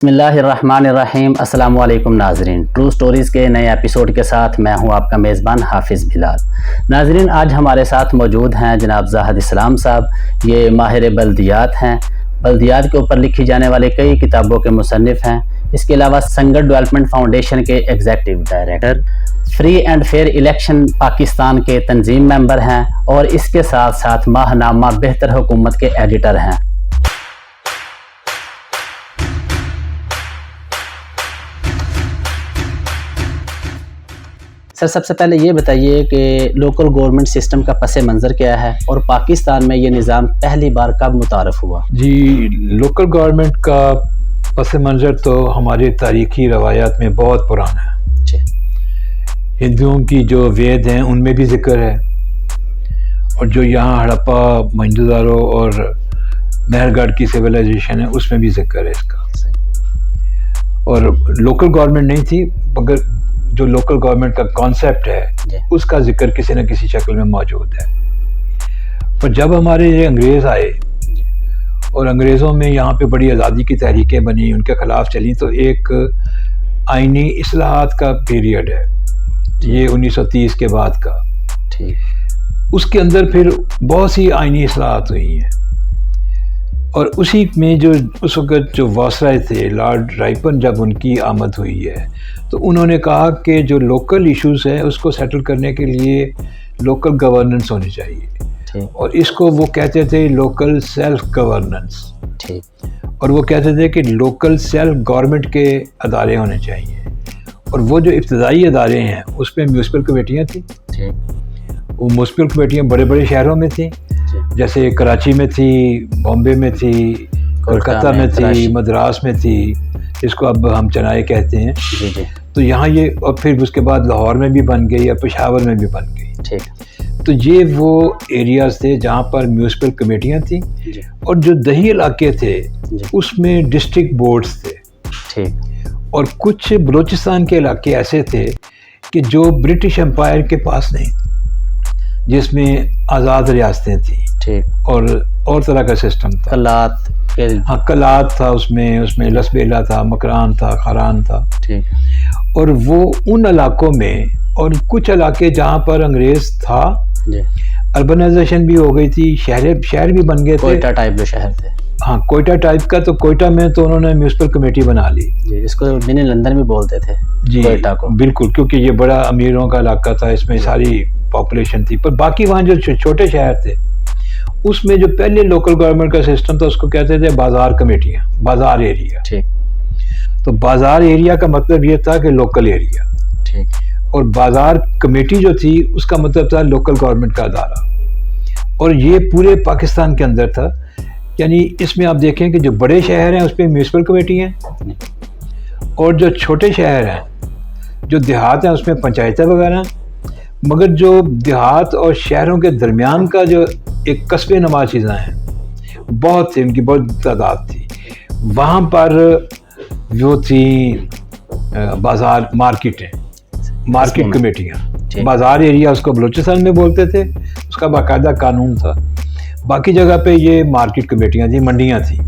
بسم اللہ الرحمن الرحیم۔ السلام علیکم ناظرین، ٹرو سٹوریز کے نئے ایپیسوڈ کے ساتھ میں ہوں آپ کا میزبان حافظ بلال۔ ناظرین، آج ہمارے ساتھ موجود ہیں جناب زاہد اسلام صاحب۔ یہ ماہر بلدیات ہیں، بلدیات کے اوپر لکھی جانے والے کئی کتابوں کے مصنف ہیں۔ اس کے علاوہ سنگت ڈیولپمنٹ فاؤنڈیشن کے executive director, free and fair election Pakistan کے تنظیم ممبر ہیں، اور اس کے ساتھ ساتھ ماہ نامہ بہتر حکومت کے ایڈیٹر ہیں۔ سر، سب سے پہلے یہ بتائیے کہ لوکل گورنمنٹ سسٹم کا پس منظر کیا ہے اور پاکستان میں یہ نظام پہلی بار کب متعارف ہوا؟ جی، لوکل گورنمنٹ کا پس منظر تو ہمارے تاریخی روایات میں بہت پرانا ہے۔ جی۔ ہندوؤں کی جو وید ہیں ان میں بھی ذکر ہے، اور جو یہاں ہڑپا، موہنجو-داڑو اور مہر گڑھ کی سویلائزیشن ہے اس میں بھی ذکر ہے اس کا۔ اور لوکل گورنمنٹ نہیں تھی، مگر جو لوکل گورنمنٹ کا کانسیپٹ ہے اس کا ذکر کسی نہ کسی شکل میں موجود ہے۔ پر جب ہمارے یہ انگریز آئے اور انگریزوں میں یہاں پہ بڑی آزادی کی تحریکیں بنی، ان کے خلاف چلیں، تو ایک آئینی اصلاحات کا پیریڈ ہے یہ 1930 کے بعد کا۔ اس کے اندر پھر بہت سی آئینی اصلاحات ہوئی ہیں، اور اسی میں جو اس وقت جو وائسرائے تھے لارڈ رائپن، جب ان کی آمد ہوئی ہے تو انہوں نے کہا کہ جو لوکل ایشوز ہیں اس کو سیٹل کرنے کے لیے لوکل گورننس ہونی چاہیے، اور اس کو وہ کہتے تھے لوکل سیلف گورننس، اور وہ کہتے تھے کہ لوکل سیلف گورنمنٹ کے ادارے ہونے چاہیے۔ اور وہ جو ابتدائی ادارے ہیں اس میں میونسپل کمیٹیاں تھیں۔ وہ میونسپل کمیٹیاں بڑے بڑے شہروں میں تھیں، جیسے کراچی میں تھی، بامبے میں تھی، کولکتہ میں تھی، مدراس میں تھی، جس کو اب ہم چنائی کہتے ہیں۔ تو یہاں یہ، اور پھر اس کے بعد لاہور میں بھی بن گئی، یا پشاور میں بھی بن گئی۔ تو یہ وہ ایریاز تھے جہاں پر میونسپل کمیٹیاں تھیں، اور جو دیہی علاقے تھے اس میں ڈسٹرکٹ بورڈز تھے، اور کچھ بلوچستان کے علاقے ایسے تھے کہ جو برٹش امپائر کے پاس نہیں، جس میں آزاد ریاستیں تھیں، اور طرح کا سسٹم تھا۔ قلات تھا، اس میں لسبیلا تھا، مکران تھا، خاران تھا، اور وہ ان علاقوں میں، اور کچھ علاقے جہاں پر انگریز تھا، اربنائزیشن بھی ہو گئی تھی، شہر بھی بن گئے تھے، کوئٹہ ٹائپ جو شہر تھے۔ ہاں، کوئٹہ ٹائپ کا، تو کوئٹہ میں تو انہوں نے میونسپل کمیٹی بنا لی، اس کو منی لندن بھی بولتے تھے کوئٹہ کو۔ بالکل، کیونکہ یہ بڑا امیروں کا علاقہ تھا، اس میں ساری پاپولیشن تھی۔ پر باقی وہاں جو چھوٹے شہر تھے اس میں جو پہلے لوکل گورنمنٹ کا سسٹم تھا اس کو کہتے تھے بازار کمیٹیاں، بازار ایریا۔ تو بازار ایریا کا مطلب یہ تھا کہ لوکل ایریا، اور بازار کمیٹی جو تھی اس کا مطلب تھا لوکل گورنمنٹ کا ادارہ، اور یہ پورے پاکستان کے اندر تھا۔ یعنی اس میں آپ دیکھیں کہ جو بڑے شہر ہیں اس پہ میونسپل کمیٹی ہیں، اور جو چھوٹے شہر ہیں، جو دیہات ہیں، اس میں پنچایتیں وغیرہ ہیں۔ مگر جو دیہات اور شہروں کے درمیان کا جو ایک قصبے نما چیزیں ہیں بہت تھی، ان کی بہت تعداد تھی، وہاں پر جو تھی بازار مارکیٹ کمیٹیاں، بازار ایریا اس کو بلوچستان میں بولتے تھے، اس کا باقاعدہ قانون تھا۔ باقی جگہ پہ یہ مارکیٹ کمیٹیاں تھیں، منڈیاں تھیں۔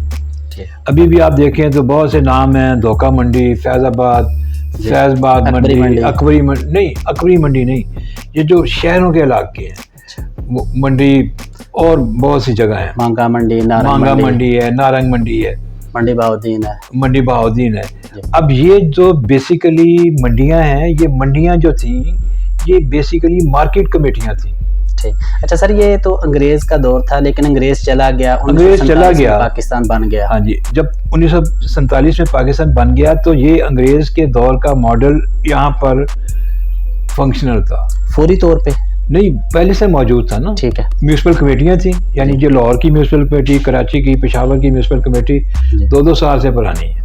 ابھی بھی آپ دیکھیں تو بہت سے نام ہیں، دھوکہ منڈی، فیض آباد منڈی، اکبری منڈی نہیں، یہ جو شہروں کے علاقے ہیں منڈی، اور بہت سی جگہ ہیں، مانگا منڈی ہے، نارنگ منڈی ہے، منڈی بہاؤدین ہے۔ اب یہ جو بیسیکلی منڈیاں ہیں، یہ منڈیاں جو تھیں یہ بیسیکلی مارکیٹ کمیٹیاں تھیں۔ اچھا سر، یہ تو انگریز کا دور تھا، لیکن انگریز چلا گیا، پاکستان بن گیا۔ ہاں جی، جب 1947 میں پاکستان بن گیا تو یہ انگریز کے دور کا ماڈل یہاں پر فنکشنل تھا۔ فوری طور پہ نہیں، پہلے سے موجود تھا نا۔ میونسپل کمیٹیاں تھیں، یعنی جو لاہور کی میونسپل کمیٹی، کراچی کی، پشاور کی میونسپل کمیٹی 2-2 سال سے پرانی ہے،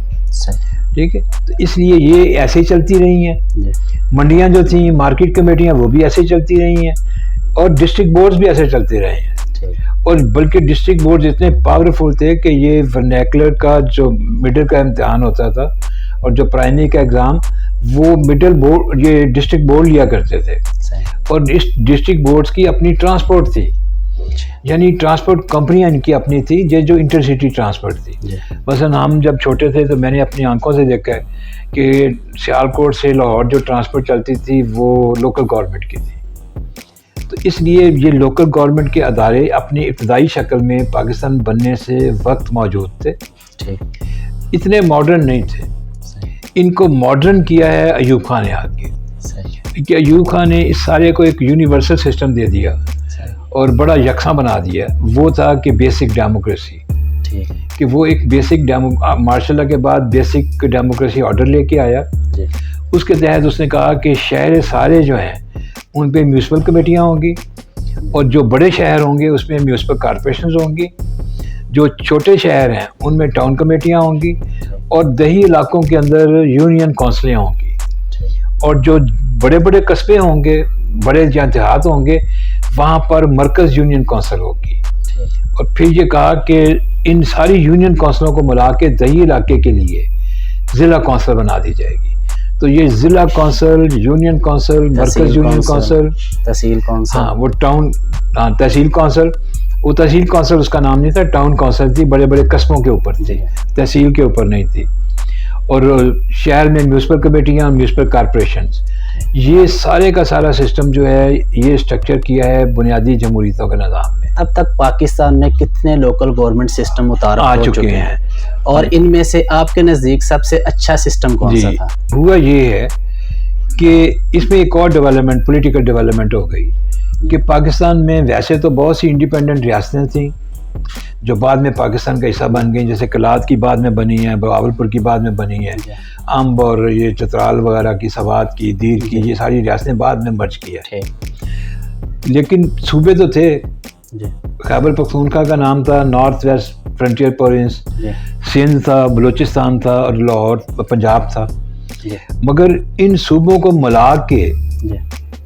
ٹھیک ہے۔ تو اس لیے یہ ایسے ہی چلتی رہی ہیں۔ منڈیاں جو تھیں، مارکیٹ کمیٹیاں، وہ بھی ایسے ہی چلتی رہی ہیں، اور ڈسٹرکٹ بورڈز بھی ایسے چلتے رہے ہیں۔ اور بلکہ ڈسٹرکٹ بورڈز اتنے پاورفل تھے کہ یہ ورنیکولر کا جو مڈل کا امتحان ہوتا تھا اور جو پرائمری کا ایگزام، وہ مڈل بورڈ، یہ ڈسٹرکٹ بورڈ لیا کرتے تھے، اور اس ڈسٹرکٹ بورڈز کی اپنی ٹرانسپورٹ تھی۔ یعنی ٹرانسپورٹ کمپنیاں ان کی اپنی تھی جو انٹر سٹی ٹرانسپورٹ تھی. مثلاً ہم جب چھوٹے تھے تو میں نے اپنی آنکھوں سے دیکھا ہے کہ سیالکوٹ سے لاہور جو ٹرانسپورٹ چلتی تھی وہ لوکل گورنمنٹ کی تھی. تو اس لیے یہ لوکل گورنمنٹ کے ادارے اپنی ابتدائی شکل میں پاکستان بننے سے وقت موجود تھے, اتنے ماڈرن نہیں تھے. ان کو ماڈرن کیا ہے ایوب خان نے آ کے, کہ ایوب خان نے اس سارے کو ایک یونیورسل سسٹم دے دیا اور بڑا یکساں بنا دیا. وہ تھا کہ بیسک ڈیموکریسی, کہ وہ ایک بیسک مارشل لا کے بعد بیسک ڈیموکریسی آرڈر لے کے آیا. اس کے تحت اس نے کہا کہ شہر سارے جو ہیں ان پہ میونسپل کمیٹیاں ہوں گی, اور جو بڑے شہر ہوں گے اس میں میونسپل کارپوریشنز ہوں گی, جو چھوٹے شہر ہیں ان میں ٹاؤن کمیٹیاں ہوں گی, اور دیہی علاقوں کے اندر یونین کونسلیں ہوں گی, اور جو بڑے بڑے قصبے ہوں گے, بڑے جہاں دیہات ہوں گے, وہاں پر مرکز یونین کونسل ہوگی. اور پھر یہ کہا کہ ان ساری یونین کونسلوں کو ملا کے دیہی علاقے کے لیے ضلع کونسل بنا دی جائے گی. تو یہ ضلع کونسل, یونین کونسل, مرکز یونین کونسل, تحصیل کونسل, ہاں وہ ٹاؤن تحصیل کونسل, وہ تحصیل کونسل اس کا نام نہیں تھا, ٹاؤن کونسل تھی, بڑے بڑے قصبوں کے اوپر تھی, تحصیل کے اوپر نہیں تھی. اور شہر میں میونسپل کمیٹیاں, میونسپل کارپوریشنز, یہ سارے کا سارا سسٹم جو ہے یہ اسٹرکچر کیا ہے بنیادی جمہوریتوں کے نظام میں. اب تک پاکستان میں کتنے لوکل گورنمنٹ سسٹم متعارف آ ہو چکے ہیں, اور ان میں سے آپ کے نزدیک سب سے اچھا سسٹم کون سا تھا؟ ہوا یہ ہے کہ اس میں ایک اور ڈیولپمنٹ, پولیٹیکل ڈیولپمنٹ ہو گئی کہ پاکستان میں ویسے تو بہت سی انڈیپینڈنٹ ریاستیں تھیں جو بعد میں پاکستان کا حصہ بن گئیں, جیسے کلات کی بعد میں بنی ہے, بہاولپور کی بعد میں بنی ہے, امب اور یہ چترال وغیرہ کی, سوات کی, دیر کی, یہ ساری ریاستیں بعد میں مرج کی ہے. لیکن صوبے تو تھے. خیبر پختونخوا کا نام تھا north west frontier province, Sindh تھا, بلوچستان تھا, اور لاہور پنجاب تھا. مگر ان صوبوں کو ملا کے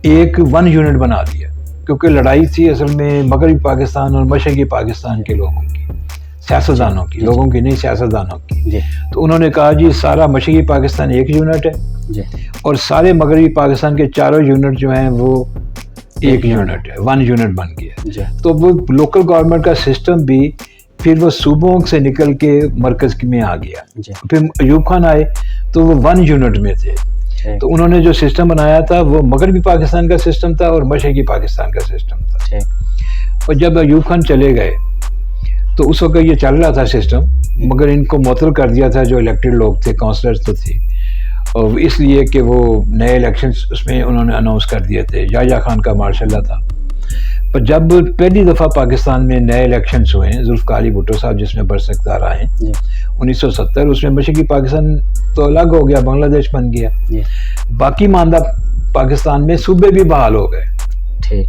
ایک ون یونٹ بنا دیا, کیونکہ لڑائی تھی اصل میں مغربی پاکستان اور مشرقی پاکستان کے لوگوں کی, سیاستدانوں کی, لوگوں کی نہیں, سیاستدانوں کی. تو انہوں نے کہا جی سارا مشرقی پاکستان ایک یونٹ ہے, اور سارے مغربی پاکستان کے چاروں یونٹ جو ہیں وہ ایک یونٹ ہے, ون یونٹ بن گیا. تو وہ لوکل گورنمنٹ کا سسٹم بھی پھر وہ صوبوں سے نکل کے مرکز میں آ گیا. پھر ایوب خان آئے تو وہ ون یونٹ میں تھے. تو انہوں نے جو سسٹم بنایا تھا وہ مغربی پاکستان کا سسٹم تھا اور مشرقی پاکستان کا سسٹم تھا. اور جب ایوب خان چلے گئے تو اس وقت یہ چل رہا تھا سسٹم, مگر ان کو معطل کر دیا تھا جو الیکٹڈ لوگ تھے, کونسلرز تو تھے, اور اس لیے کہ وہ نئے الیکشنز اس میں انہوں نے اناؤنس کر دیے تھے. یحییٰ خان کا مارشل لا تھا. پر جب پہلی دفعہ پاکستان میں نئے الیکشنز ہوئے ہیں, ذوالفقار علی بھٹو صاحب جس میں برسکدار آئے 1970, اس میں مشرقی پاکستان تو الگ ہو گیا, بنگلہ دیش بن گیا. باقی ماندہ پاکستان میں صوبے بھی بحال ہو گئے.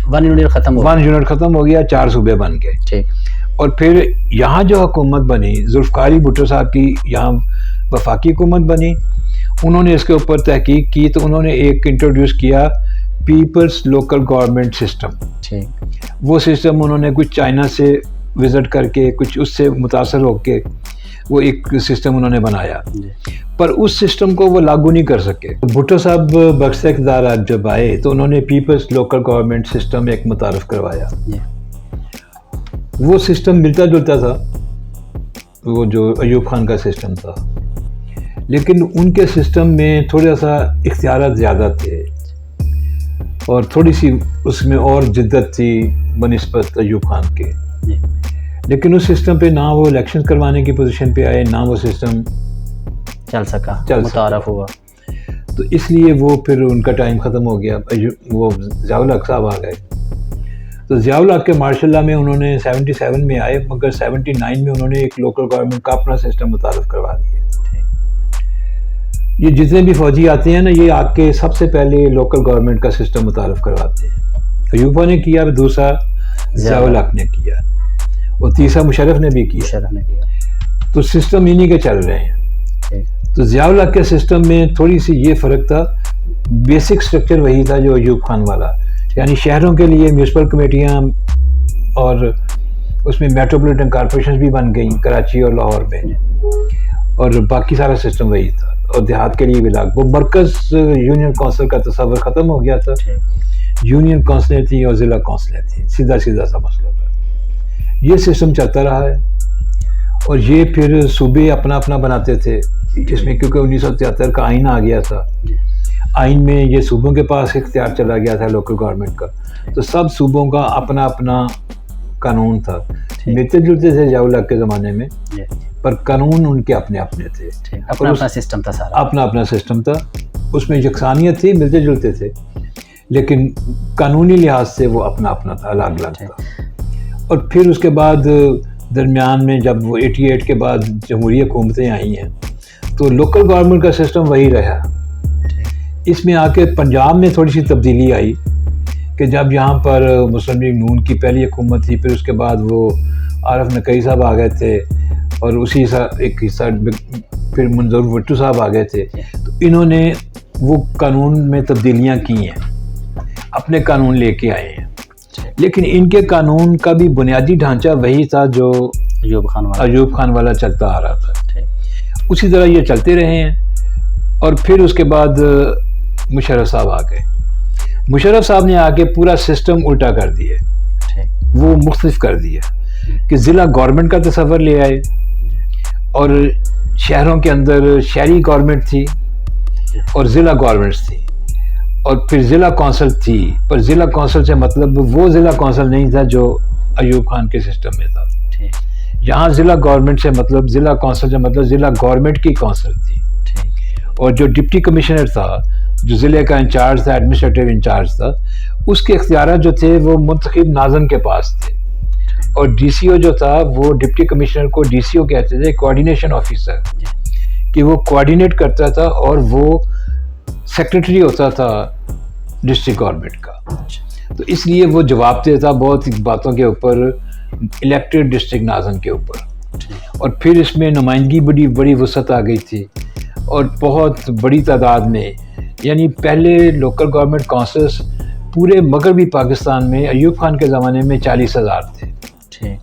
ون یونٹ ختم ہو گیا, 4 صوبے بن گئے. اور پھر یہاں جو حکومت بنی, ذوالفقار علی بھٹو صاحب کی یہاں وفاقی حکومت بنی, انہوں نے اس کے اوپر تحقیق کی تو انہوں نے ایک انٹروڈیوس کیا پیپلز لوکل گورنمنٹ سسٹم. وہ سسٹم انہوں نے کچھ چائنا سے وزٹ کر کے, کچھ اس سے متاثر ہو کے وہ ایک سسٹم انہوں نے بنایا, پر اس سسٹم کو وہ لاگو نہیں کر سکے. بھٹو صاحب برسر اقتدار جب آئے تو انہوں نے پیپلز لوکل گورنمنٹ سسٹم ایک متعارف کروایا. وہ سسٹم ملتا جلتا تھا وہ جو ایوب خان کا سسٹم تھا, لیکن ان کے سسٹم میں تھوڑا سا اختیارات زیادہ تھے اور تھوڑی سی اس میں اور جدت تھی بنسبت ایوب خان کے. لیکن اس سسٹم پہ نہ وہ الیکشن کروانے کی پوزیشن پہ آئے, نہ وہ سسٹم چل سکا, متعارف ہوا. تو اس لیے وہ پھر ان کا ٹائم ختم ہو گیا. وہ ضیاء الحق صاحب آ گئے. تو ضیاء الحق کے مارشل لا میں انہوں نے 77 میں آئے, مگر 79 میں انہوں نے ایک لوکل گورنمنٹ کا اپنا سسٹم متعارف کروا دیا. یہ جتنے بھی فوجی آتے ہیں نا, یہ آ کے سب سے پہلے لوکل گورنمنٹ کا سسٹم متعارف کرواتے ہیں. ایوبا نے کیا, دوسرا ضیاء الحق نے کیا, اور تیسرا مشرف نے بھی کیا. تو سسٹم انہی کے چل رہے ہیں. تو ضیاء الحق کے سسٹم میں تھوڑی سی یہ فرق تھا, بیسک سٹرکچر وہی تھا جو ایوب خان والا, یعنی شہروں کے لیے میونسپل کمیٹیاں اور اس میں میٹروپولیٹن کارپوریشنز بھی بن گئیں کراچی اور لاہور میں, اور باقی سارا سسٹم وہی تھا. اور دیہات کے لیے بھی لاگ, وہ مرکز یونین کونسل کا تصور ختم ہو گیا تھا. یونین کونسلیں تھیں اور ضلع کونسلیں تھیں، سیدھا سیدھا سا مسئلہ تھا۔ یہ سسٹم چلتا رہا ہے، اور یہ پھر صوبے اپنا اپنا بناتے تھے، جس میں کیونکہ 1973 کا آئین آ گیا تھا، آئین میں یہ صوبوں کے پاس اختیار چلا گیا تھا لوکل گورنمنٹ کا، تو سب صوبوں کا اپنا اپنا قانون تھا، ملتے جلتے تھے ضیاء الحق کے زمانے میں، پر قانون ان کے اپنے اپنے تھے، اپنا اپنا سسٹم تھا سارا، اپنا اپنا سسٹم تھا، اس میں یکسانیت تھی، ملتے جلتے تھے، لیکن قانونی لحاظ سے وہ اپنا اپنا تھا، الگ الگ تھا۔ اور پھر اس کے بعد درمیان میں جب وہ 88 کے بعد جمہوری حکومتیں آئی ہیں تو لوکل گورنمنٹ کا سسٹم وہی رہا۔ اس میں آ کے پنجاب میں تھوڑی سی تبدیلی آئی کہ جب یہاں پر مسلم لیگ نون کی پہلی حکومت تھی، پھر اس کے بعد وہ عارف نقوی صاحب آ گئے تھے، اور اسی ایک حصہ پھر منظور بھٹو صاحب آ گئے تھے، تو انہوں نے وہ قانون میں تبدیلیاں کی ہیں، اپنے قانون لے کے آئے ہیں، لیکن ان کے قانون کا بھی بنیادی ڈھانچہ وہی تھا جو ایوب خان والا چلتا آ رہا تھا، اسی طرح یہ چلتے رہے ہیں۔ اور پھر اس کے بعد مشرف صاحب آ گئے، مشرف صاحب نے آ کے پورا سسٹم الٹا کر دیا، وہ مختلف کر دیا کہ ضلع گورنمنٹ کا تصور لے آئے، اور شہروں کے اندر شہری گورنمنٹ تھی اور ضلع گورنمنٹس تھی، اور پھر ضلع کونسل تھی، پر ضلع کونسل سے مطلب وہ ضلع کونسل نہیں تھا جو ایوب خان کے سسٹم میں تھا، یہاں ضلع گورنمنٹ سے مطلب ضلع کونسل سے مطلب ضلع گورنمنٹ کی کونسل تھی، اور جو ڈپٹی کمشنر تھا، جو ضلع کا انچارج تھا، ایڈمنسٹریٹو انچارج تھا، اس کے اختیارات جو تھے وہ منتخب ناظم کے پاس تھے، اور ڈی سی او جو تھا وہ ڈپٹی کمشنر کو ڈی سی او کہتے تھے، کوآرڈینیشن آفیسر، کہ وہ کوآرڈینیٹ کرتا تھا، اور وہ سیکرٹری ہوتا تھا ڈسٹرکٹ گورنمنٹ کا، تو اس لیے وہ جواب دیتا بہت باتوں کے اوپر، الیکٹڈ ڈسٹرکٹ ناظم کے اوپر۔ اور پھر اس میں نمائندگی بڑی وسعت آ گئی تھی، اور بہت بڑی تعداد میں، یعنی پہلے لوکل گورنمنٹ کونسلز پورے مغربی پاکستان میں ایوب خان کے زمانے میں 40,000 تھے،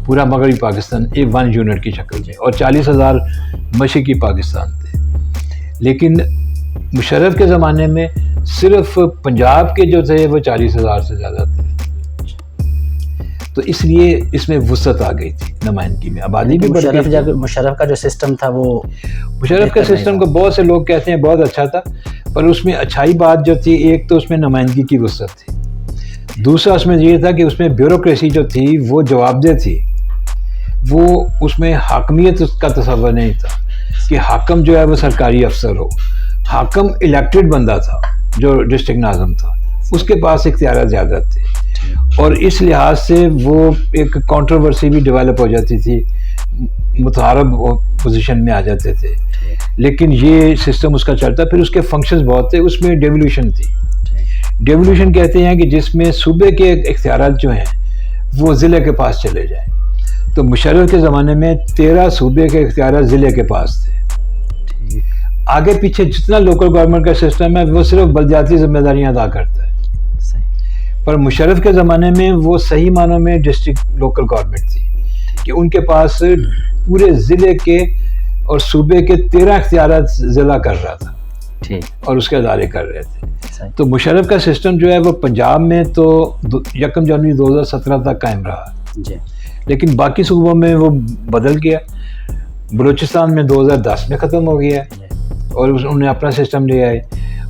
پورا مغربی پاکستان ایک 1 یونٹ کی شکل میں، اور 40,000 مشرقی پاکستان تھے، لیکن مشرف کے زمانے میں صرف پنجاب کے جو تھے وہ 40,000 سے زیادہ تھے، تو اس لیے اس میں وسعت آ گئی تھی نمائندگی میں، آبادی بھی بڑھ گئی تھی۔ مشرف کا جو سسٹم تھا وہ مشرف کا سسٹم کو بہت سے لوگ کہتے ہیں بہت اچھا تھا، پر اس میں اچھائی بات جو تھی، ایک تو اس میں نمائندگی کی وسعت تھی، دوسرا اس میں یہ تھا کہ اس میں بیوروکریسی جو تھی وہ جواب دہ تھی، وہ اس میں حاکمیت کا تصور نہیں تھا کہ حاکم جو ہے وہ سرکاری افسر ہو، حاکم الیکٹڈ بندہ تھا جو ڈسٹرکٹ ناظم تھا، اس کے پاس اختیارات زیادہ تھے، اور اس لحاظ سے وہ ایک کانٹروورسی بھی ڈیولپ ہو جاتی تھی، متحارب پوزیشن میں آ جاتے تھے، لیکن یہ سسٹم اس کا چلتا۔ پھر اس کے فنکشنز بہت تھے، اس میں ڈیولیوشن تھی، ڈیولیوشن کہتے ہیں کہ جس میں صوبے کے اختیارات جو ہیں وہ ضلع کے پاس چلے جائیں، تو مشرف کے زمانے میں 13 صوبے کے اختیارات ضلع کے پاس تھے، آگے پیچھے جتنا لوکل گورنمنٹ کا سسٹم ہے وہ صرف بلدیاتی ذمہ داریاں ادا کرتا ہے، پر مشرف کے زمانے میں وہ صحیح معنوں میں ڈسٹرکٹ لوکل گورنمنٹ تھی، کہ ان کے پاس پورے ضلع کے اور صوبے کے 13 اختیارات ضلع کر رہا تھا، اور اس کے ادارے کر رہے تھے۔ تو مشرف کا سسٹم جو ہے وہ پنجاب میں تو 1 جنوری 2017 تک قائم رہا، لیکن باقی صوبوں میں وہ بدل گیا، بلوچستان میں 2010 میں ختم ہو گیا، اور انہوں نے اپنا سسٹم لے آئے،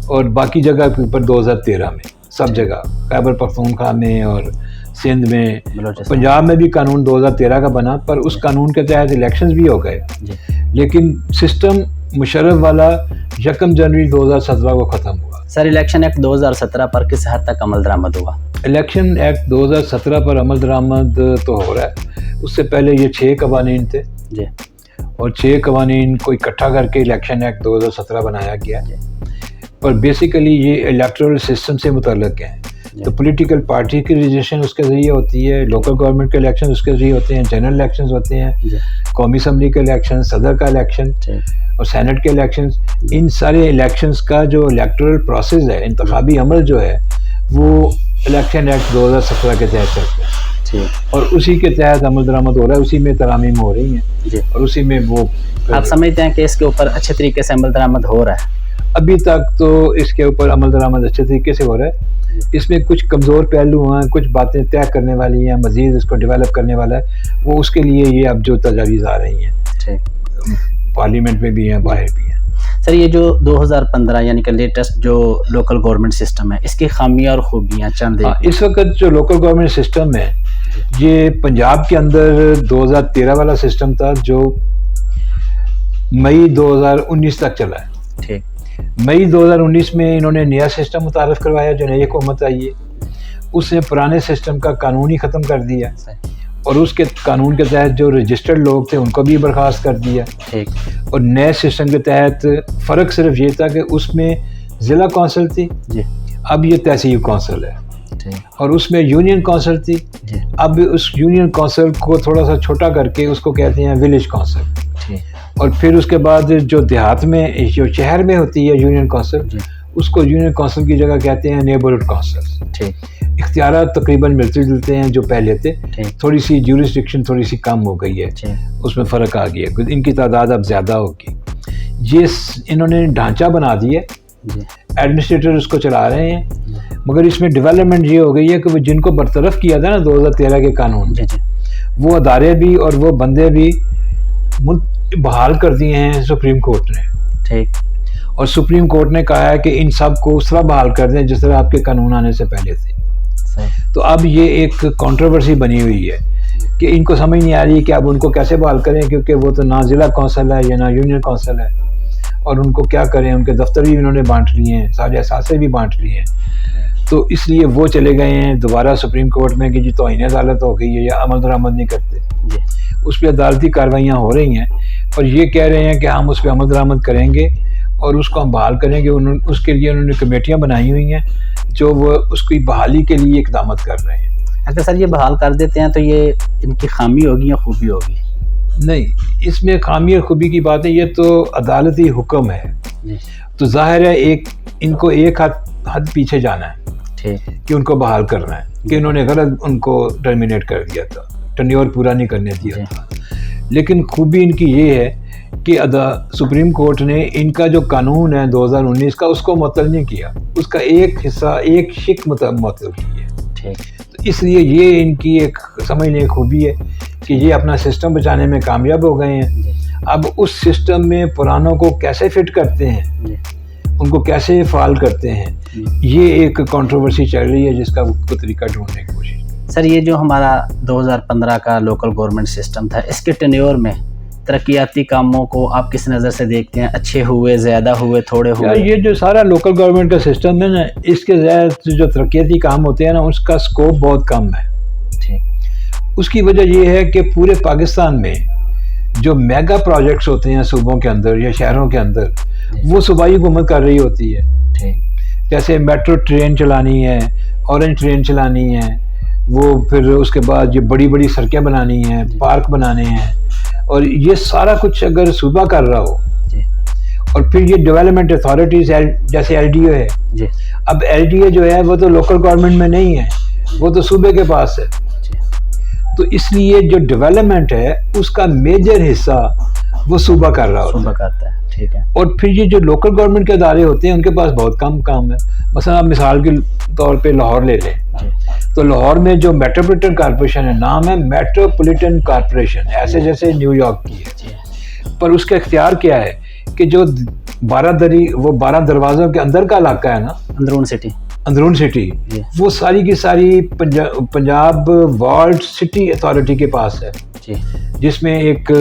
اور باقی جگہ کے اوپر 2013 میں سب جگہ، خیبر پختونخوا میں اور سندھ میں، پنجاب میں بھی قانون 2013 کا بنا، پر اس قانون کے تحت الیکشنز بھی ہو گئے، لیکن سسٹم مشرف والا 1 جنوری 2017 کو ختم ہوا۔ سر الیکشن ایکٹ 2017 پر کس حد تک عمل درآمد ہوا؟ الیکشن ایکٹ 2017 پر عمل درآمد تو ہو رہا ہے، اس سے پہلے یہ 6 قوانین تھے، اور 6 قوانین کو اکٹھا کر کے الیکشن ایکٹ 2017 بنایا گیا، پر بیسیکلی یہ الیکٹرل سسٹم سے متعلق ہیں، تو پولیٹیکل پارٹی کی رجسٹریشن اس کے ذریعے ہوتی ہے، لوکل گورنمنٹ کے الیکشن اس کے ذریعے ہوتے ہیں، جنرل الیکشنز ہوتے ہیں، قومی اسمبلی کے الیکشن، صدر کا الیکشن اور سینٹ کے الیکشنز، ان سارے الیکشنز کا جو الیکٹرل پروسیس ہے، انتخابی عمل جو ہے، وہ الیکشن ایکٹ 2017 کے تحت چلتا ہے، اور اسی کے تحت عمل درآمد ہو رہا ہے، اسی میں ترامیم ہو رہی ہیں، اور اسی میں وہ آپ سمجھتے ہیں کہ اس کے اوپر اچھے طریقے سے عمل درآمد ہو رہا ہے؟ ابھی تک تو اس کے اوپر عمل درآمد اچھے طریقے سے ہو رہا ہے، اس میں کچھ کمزور پہلو ہیں، کچھ باتیں طے کرنے والی ہیں، مزید اس کو ڈیولپ کرنے والا ہے، وہ اس کے لیے یہ اب جو تجاویز آ رہی ہیں پارلیمنٹ میں بھی ہیں، باہر بھی ہیں۔ سر یہ جو 2015 یعنی کہ لیٹسٹ جو لوکل گورنمنٹ سسٹم ہے، اس کی خامیاں اور خوبیاں چند اس وقت جو لوکل گورنمنٹ سسٹم ہے یہ پنجاب کے اندر 2013 والا سسٹم تھا جو مئی 2019 تک چلا ہے۔ ٹھیک، مئی 2019 میں انہوں نے نیا سسٹم متعارف کروایا، جو نئی حکومت آئی ہے اس نے پرانے سسٹم کا قانون ہی ختم کر دیا، اور اس کے قانون کے تحت جو رجسٹرڈ لوگ تھے ان کو بھی برخاست کر دیا۔ ٹھیک، اور نئے سسٹم کے تحت فرق صرف یہ تھا کہ اس میں ضلع کونسل تھی، جی اب یہ تحصیل کونسل ہے، ٹھیک، اور اس میں یونین کونسل تھی، جی اب اس یونین کونسل کو تھوڑا سا چھوٹا کر کے اس کو کہتے ہیں ولیج کونسل۔ ٹھیک، اور پھر اس کے بعد جو دیہات میں جو شہر میں ہوتی ہے یونین کونسل، جی اس کو یونین کونسل کی جگہ کہتے ہیں نیبرہڈ کونسل۔ ٹھیک، اختیارات تقریباً ملتے جلتے ہیں جو پہلے تھے، ٹھیک، تھوڑی سی جورسڈکشن تھوڑی سی کم ہو گئی ہے، ٹھیک، اس میں فرق آ گیا ہے، ان کی تعداد اب زیادہ ہوگی۔ یہ انہوں نے ڈھانچہ بنا دیا، جی ایڈمنسٹریٹر اس کو چلا رہے ہیں، مگر اس میں ڈیولپمنٹ یہ ہو گئی ہے کہ وہ جن کو برطرف کیا تھا نا 2013 کے قانون، جی جی وہ ادارے بھی اور وہ بندے بھی بحال کر دیے ہیں سپریم کورٹ نے، ٹھیک، اور سپریم کورٹ نے کہا ہے کہ ان سب کو اس طرح بحال کر دیں جس طرح آپ کے قانون آنے سے پہلے تھے۔ صحیح، تو اب یہ ایک کنٹروورسی بنی ہوئی ہے کہ ان کو سمجھ نہیں آ رہی کہ اب ان کو کیسے بحال کریں، کیونکہ وہ تو نہ ضلع کونسل ہے یا نہ یونین کونسل ہے، اور ان کو کیا کریں، ان کے دفتر بھی انہوں نے بانٹ لیے ہیں، سارے اثاثے بھی بانٹ لیے ہیں، تو اس لیے وہ چلے گئے ہیں دوبارہ سپریم کورٹ میں کہ جی توہین عدالت ہو گئی ہے یا عمل درآمد نہیں کرتے، جی اس پہ عدالتی کارروائیاں ہو رہی ہیں، اور یہ کہہ رہے ہیں کہ ہم اس پہ عمل درآمد کریں گے اور اس کو ہم بحال کریں گے۔ اس کے لیے انہوں نے کمیٹیاں بنائی ہوئی ہیں جو وہ اس کی بحالی کے لیے اقدامات کر رہے ہیں۔ اگر سر یہ بحال کر دیتے ہیں تو یہ ان کی خامی ہوگی یا خوبی ہوگی؟ نہیں، اس میں خامی اور خوبی کی بات ہے، یہ تو عدالتی حکم ہے، جی تو ظاہر ہے ان کو ایک حد پیچھے جانا ہے ٹھیک، کہ ان کو بحال کرنا ہے، کہ انہوں نے غلط ان کو ٹرمینیٹ کر دیا تھا، ٹرنیور پورا نہیں کرنے دیا تھا۔ لیکن خوبی ان کی یہ ہے کہ سپریم کورٹ نے ان کا جو قانون ہے 2019 کا اس کو معطل نہیں کیا، اس کا ایک حصہ ایک شق معطل کی ہے، ٹھیک، تو اس لیے یہ ان کی ایک سمجھنے کی خوبی ہے کہ یہ اپنا سسٹم بچانے میں کامیاب ہو گئے ہیں۔ اب اس سسٹم میں پرانوں کو کیسے فٹ کرتے ہیں، جی ان کو کیسے فعال کرتے ہیں، یہ ایک کنٹروورسی چل رہی ہے جس کا وہ طریقہ ڈھونڈنے کی کوشش۔ سر یہ جو ہمارا 2015 کا لوکل گورنمنٹ سسٹم تھا، اس کے ٹینیور میں ترقیاتی کاموں کو آپ کس نظر سے دیکھتے ہیں؟ اچھے ہوئے، زیادہ ہوئے، تھوڑے ہوئے؟ یہ جو سارا لوکل گورنمنٹ کا سسٹم ہے نا، اس کے ذریعے جو ترقیاتی کام ہوتے ہیں نا، اس کا سکوپ بہت کم ہے۔ ٹھیک، اس کی وجہ یہ ہے کہ پورے پاکستان میں جو میگا پروجیکٹس ہوتے ہیں صوبوں کے اندر یا شہروں کے اندر، وہ صوبائی حکومت کر رہی ہوتی ہے۔ ٹھیک، جیسے میٹرو ٹرین چلانی ہے، اورنج ٹرین چلانی ہے، وہ پھر اس کے بعد یہ بڑی بڑی سڑکیں بنانی ہیں، پارک بنانے ہیں، اور یہ سارا کچھ اگر صوبہ کر رہا ہو، جی اور پھر یہ ڈیولپمنٹ اتھارٹیز جیسے ایل ڈی او ہے، جی اب ایل ڈی اے جو ہے وہ تو لوکل گورنمنٹ میں نہیں ہے، وہ تو صوبے کے پاس ہے، جی تو اس لیے جو ڈیولپمنٹ ہے اس کا میجر حصہ وہ صوبہ کر رہا ہوتا ہے۔ صوبہ کرتا ہے، ٹھیک ہے، اور پھر یہ جو لوکل گورنمنٹ کے ادارے ہوتے ہیں ان کے پاس بہت کم کام ہے۔ مثلا آپ مثال کے طور پہ لاہور لے لیں، جی تو لاہور میں جو میٹروپولیٹن کارپوریشن ہے، نام ہے میٹروپولیٹن کارپوریشن، ایسے جیسے نیو یارک کی ہے، جی پر اس کا اختیار کیا ہے کہ جو 12 دروازوں کے اندر کا علاقہ ہے نا، اندرون سٹی، اندرون سٹی، جی وہ ساری کی ساری پنجاب ورلڈ سٹی اتھارٹی کے پاس ہے، جی جس میں ایک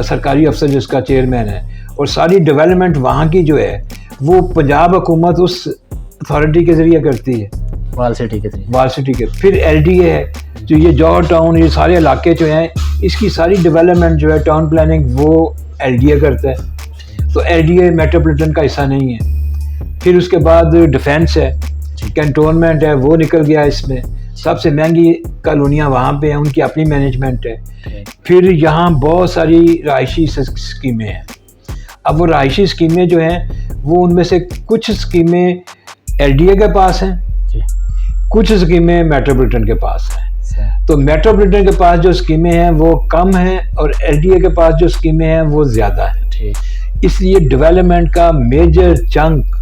سرکاری افسر جس کا چیئرمین ہے، اور ساری ڈیولپمنٹ وہاں کی جو ہے وہ پنجاب حکومت اس اتھارٹی کے ذریعے کرتی ہے، وال سٹی کے ذریعے، وال سٹی کے۔ پھر ایل ڈی اے ہے جو یہ جوہر ٹاؤن، یہ سارے علاقے جو ہیں اس کی ساری ڈیولپمنٹ جو ہے ٹاؤن پلاننگ وہ ایل ڈی اے کرتا ہے، تو ایل ڈی اے میٹروپولیٹن کا حصہ نہیں ہے۔ پھر اس کے بعد ڈیفینس ہے، کینٹونمنٹ ہے، وہ نکل گیا اس میں، سب سے مہنگی کالونیاں وہاں پہ ہیں، ان کی اپنی مینجمنٹ ہے۔ پھر یہاں بہت ساری رہائشی اسکیمیں ہیں، اب وہ رہائشی اسکیمیں جو ہیں وہ ان میں سے کچھ اسکیمیں ایل ڈی اے کے پاس ہیں، جی کچھ اسکیمیں میٹروپولیٹن کے پاس ہیں۔ تو میٹروپولیٹن کے پاس جو اسکیمیں ہیں وہ کم ہیں اور ایل ڈی اے کے پاس جو اسکیمیں ہیں وہ زیادہ ہیں، ٹھیک، اس لیے ڈیولپمنٹ کا major chunk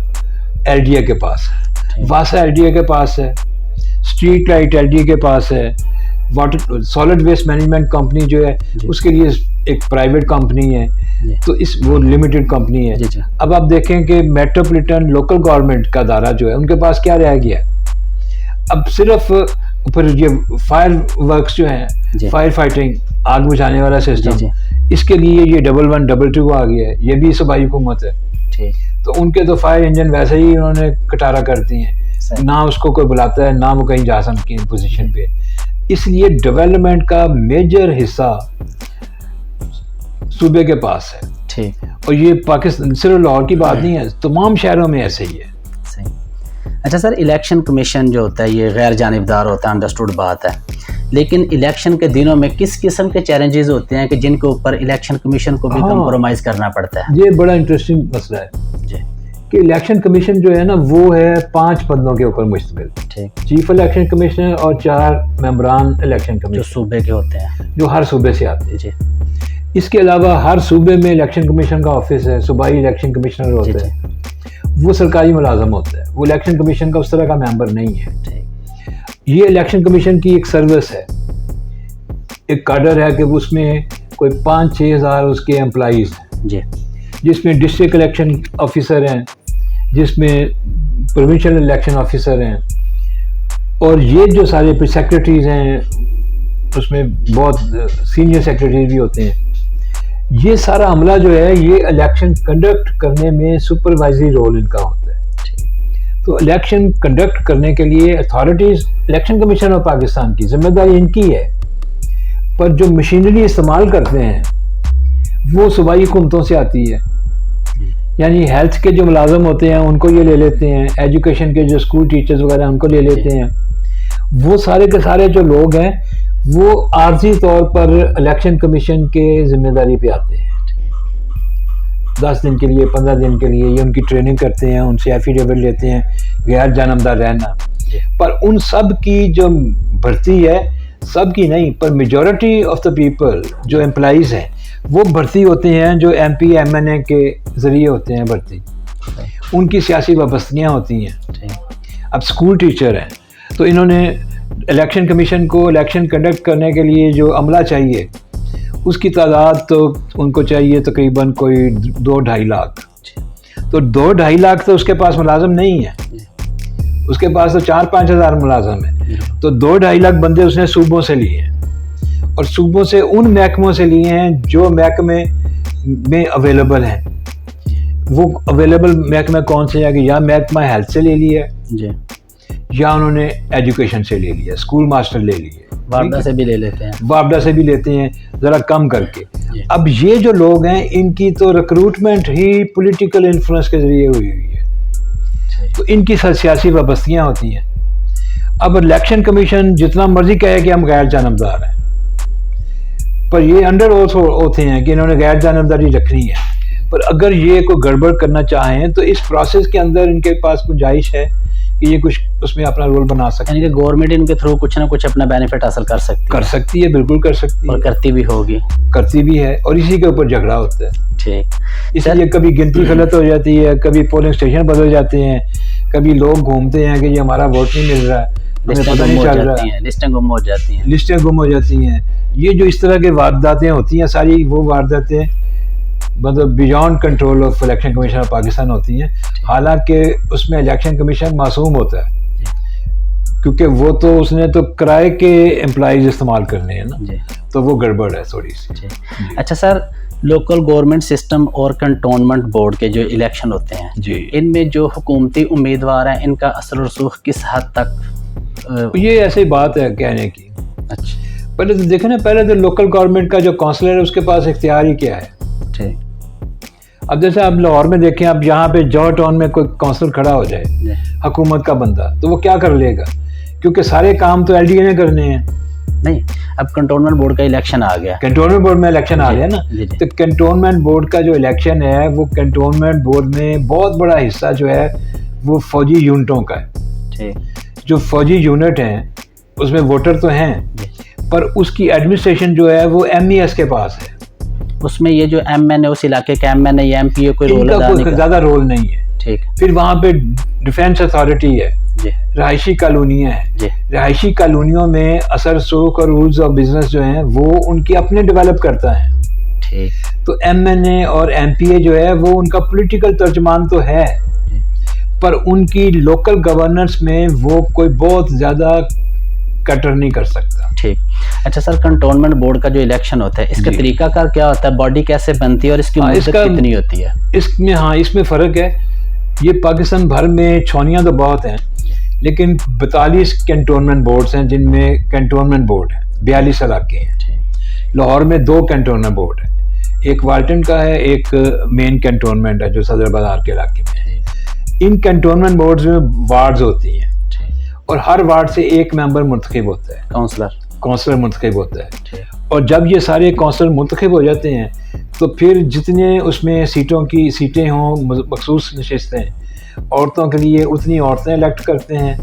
L D A کے پاس ہے۔ واسا ایل ڈی اے کے پاس ہے, street light L D A کے پاس ہے, water solid waste management company جو ہے اس کے لیے ایک پرائیویٹ کمپنی ہے, تو وہ لمیٹڈ کمپنی ہے. اب آپ دیکھیں کہ میٹروپولیٹن لوکل گورنمنٹ کا ادارہ جو ہے ان کے پاس کیا رہ گیا, اب صرف پھر یہ فائر ورکس جو ہیں, فائر فائٹنگ آگ بجھانے والا سسٹم, اس کے لیے یہ 1112 آ گیا ہے, یہ بھی صوبائی حکومت ہے. تو ان کے تو فائر انجن ویسے ہی انہوں نے کٹارا کرتی ہیں, نہ اس کو کوئی بلاتا ہے, نہ وہ کہیں جا سکتی ہیں پوزیشن پہ. اس لیے ڈیولپمنٹ کا میجر حصہ صوبے کے پاس ہے. اور یہ پاکستان صرف لاہور کی بات نہیں ہے, تمام شہروں میں ایسے ہی ہے. اچھا سر, الیکشن کمیشن جو ہوتا ہے یہ غیر جانبدار ہوتا ہے, انڈرسٹوڈ بات ہے, لیکن الیکشن کے دنوں میں کس قسم کے چیلنجز ہوتے ہیں کہ جن کے اوپر الیکشن کمیشن کو بھی کمپرومائز کرنا پڑتا ہے؟ یہ بڑا انٹرسٹنگ مسئلہ ہے کہ الیکشن کمیشن جو ہے نا وہ ہے 5 پدوں کے اوپر مشتمل, چیف الیکشن کمشنر اور 4 ممبران الیکشن کمیشن جو صوبے کے ہوتے ہیں, جو ہر صوبے سے آتے ہیں. اس کے علاوہ ہر صوبے میں الیکشن کمیشن کا آفس ہے, صوبائی الیکشن کمشنر ہوتا ہے, وہ سرکاری ملازم ہوتا ہے, وہ الیکشن کمیشن کا اس طرح کا ممبر نہیں ہے. یہ الیکشن کمیشن کی ایک سروس ہے, ایک کاڈر ہے کہ اس میں کوئی 5-6 ہزار اس کے امپلائیز ہیں, جس میں ڈسٹرکٹ الیکشن آفیسر ہیں, جس میں پروونشل الیکشن آفیسر ہیں, اور یہ جو سارے سیکریٹریز ہیں اس میں بہت سینئر سیکریٹریز بھی ہوتے ہیں. یہ سارا عملہ جو ہے یہ الیکشن کنڈکٹ کرنے میں سپروائزری رول ان کا ہوتا ہے. تو الیکشن کنڈکٹ کرنے کے لیے authorities, election commission of Pakistan کی ذمہ داری ان کی ہے, پر جو مشینری استعمال کرتے ہیں وہ صوبائی حکومتوں سے آتی ہے. یعنی ہیلتھ کے جو ملازم ہوتے ہیں ان کو یہ لے لیتے ہیں, ایجوکیشن کے جو اسکول ٹیچرز وغیرہ ان کو لے لیتے ہیں. وہ سارے کے سارے جو لوگ ہیں وہ عارضی طور پر الیکشن کمیشن کے ذمہ داری پہ آتے ہیں, 10 دن کے لیے, 15 دن کے لیے, یہ ان کی ٹریننگ کرتے ہیں, ان سے ایفیڈیوٹ لیتے ہیں غیر جانبدار رہنا. پر ان سب کی جو بھرتی ہے, سب کی نہیں پر میجورٹی آف دا پیپل جو امپلائیز ہیں وہ بھرتی ہوتے ہیں جو ایم پی ایم این اے کے ذریعے ہوتے ہیں بھرتی, ان کی سیاسی وابستگیاں ہوتی ہیں. اب اسکول ٹیچر ہیں تو انہوں نے الیکشن کمیشن کو الیکشن کنڈکٹ کرنے کے لیے جو عملہ چاہیے اس کی تعداد تو ان کو چاہیے تقریباً کوئی 2-2.5 لاکھ. تو 2-2.5 لاکھ تو اس کے پاس ملازم نہیں ہے, اس کے پاس تو 4-5 ہزار ملازم ہیں. تو 2-2.5 لاکھ بندے اس نے صوبوں سے لیے ہیں, اور صوبوں سے ان محکموں سے لیے ہیں جو محکمے میں اویلیبل ہیں. وہ اویلیبل محکمہ کون سے ہیں کہ یا محکمہ ہیلتھ سے لے لیا ہے, یا انہوں نے ایجوکیشن سے لے لیا, اسکول ماسٹر لے لیے, وابڈا سے بھی لے لیتے ہیں, وابڈا سے بھی لیتے ہیں ذرا کم کر کے. اب یہ جو لوگ ہیں ان کی تو ریکروٹمنٹ ہی پولیٹیکل انفلوئنس کے ذریعے ہوئی ہے, تو ان کی سیاسی وابستگیاں ہوتی ہیں. اب الیکشن کمیشن جتنا مرضی کہے کہ ہم غیر جانبدار ہیں, پر یہ انڈر اوتھ ہوتے ہیں کہ انہوں نے غیر جانبداری رکھنی ہے. پر اگر یہ کوئی گڑبڑ کرنا چاہیں تو اس پروسیس کے اندر ان کے پاس گنجائش ہے کہ یہ کچھ اس میں اپنا رول بنا سکتے ہیں. یعنی کہ گورنمنٹ ان کے تھرو کچھ نہ کچھ اپنا بینیفٹ حاصل کر سکتی ہے, بالکل کر سکتی ہے, اور کرتی بھی ہوگی, کرتی بھی ہے, اور اسی کے اوپر جھگڑا ہوتا ہے. ٹھیک, اس لیے کبھی گنتی غلط ہو جاتی ہے, کبھی پولنگ اسٹیشن بدل جاتے ہیں, کبھی لوگ گھومتے ہیں کہ یہ ہمارا ووٹ نہیں مل رہا ہے, ہمیں پتہ نہیں چل رہا ہے, لسٹیں گم ہو جاتی ہیں. یہ جو اس طرح کی وارداتیں ہوتی ہیں ساری وہ وارداتیں مطلب beyond control of election commission of Pakistan ہوتی ہیں. حالانکہ اس میں الیکشن کمیشن معصوم ہوتا ہے, کیونکہ وہ تو اس نے تو کرائے کے امپلائیز استعمال کرنے ہیں نا, تو وہ گڑبڑ ہے تھوڑی سی. اچھا سر, لوکل گورنمنٹ سسٹم اور کنٹونمنٹ بورڈ کے جو الیکشن ہوتے ہیں ان میں جو حکومتی امیدوار ہیں ان کا اثر و رسوخ کس حد تک؟ یہ ایسی بات ہے کہنے کی. اچھا, پہلے تو دیکھیں نا, پہلے تو لوکل گورنمنٹ کا جو کونسلر ہے اس کے پاس اختیار ہی کیا ہے. اب جیسے آپ لاہور میں دیکھیں, اب یہاں پہ جوہر ٹاؤن میں کوئی کونسلر کھڑا ہو جائے حکومت کا بندہ, تو وہ کیا کر لے گا, کیونکہ سارے کام تو ایل ڈی اے نے کرنے ہیں. نہیں, اب کنٹونمنٹ بورڈ کا الیکشن آ گیا, کنٹونمنٹ بورڈ میں الیکشن آ گیا نا, تو کنٹونمنٹ بورڈ کا جو الیکشن ہے وہ کنٹونمنٹ بورڈ میں بہت بڑا حصہ جو ہے وہ فوجی یونٹوں کا ہے. جو فوجی یونٹ ہیں اس میں ووٹر تو ہیں, پر اس کی ایڈمنسٹریشن جو ہے وہ ایم ای ایس کے پاس ہے. اس میں یہ جو ایم این اے, اس علاقے کا ایم این اے یا ایم پی اے کوئی رول ادا نہیں, زیادہ رول نہیں ہے. ٹھیک. پھر وہاں پہ ڈیفینس اتھارٹی ہے, جی رہائشی کالونیاں ہیں. جی رہائشی کالونیوں میں اثر رسوخ اور رولز اور بزنس جو ہیں وہ ان کے اپنے ڈیولپ کرتا ہے. ٹھیک. تو ایم این اے اور ایم پی اے جو ہے وہ ان کا پولیٹیکل ترجمان تو ہے, پر ان کی لوکل گورننس میں وہ کوئی بہت زیادہ کٹر نہیں کر سکتا. ٹھیک. اچھا سر, کنٹونمنٹ بورڈ کا جو الیکشن ہوتا ہے اس کا طریقہ کار کیا ہوتا ہے, باڈی کیسے بنتی ہے اور اس کی مدت کتنی ہوتی ہے؟ اس میں فرق ہے. یہ پاکستان بھر میں چھونیاں تو بہت ہیں, لیکن 42 کنٹونمنٹ بورڈز ہیں جن میں کنٹونمنٹ بورڈ ہے 42 علاقے ہیں. لاہور میں 2 کنٹونمنٹ بورڈ ہیں, ایک والٹن کا ہے, ایک مین کنٹونمنٹ ہے جو صدر بازار کے علاقے میں ہے. ان کنٹونمنٹ بورڈز میں وارڈز ہوتی ہیں اور ہر وارڈ سے ایک ممبر منتخب ہوتا ہے, کونسلر منتخب ہوتا ہے. اور جب یہ سارے کونسلر منتخب ہو جاتے ہیں تو پھر جتنے اس میں سیٹیں ہوں, مخصوص نشستیں عورتوں کے لیے اتنی عورتیں الیکٹ کرتے ہیں,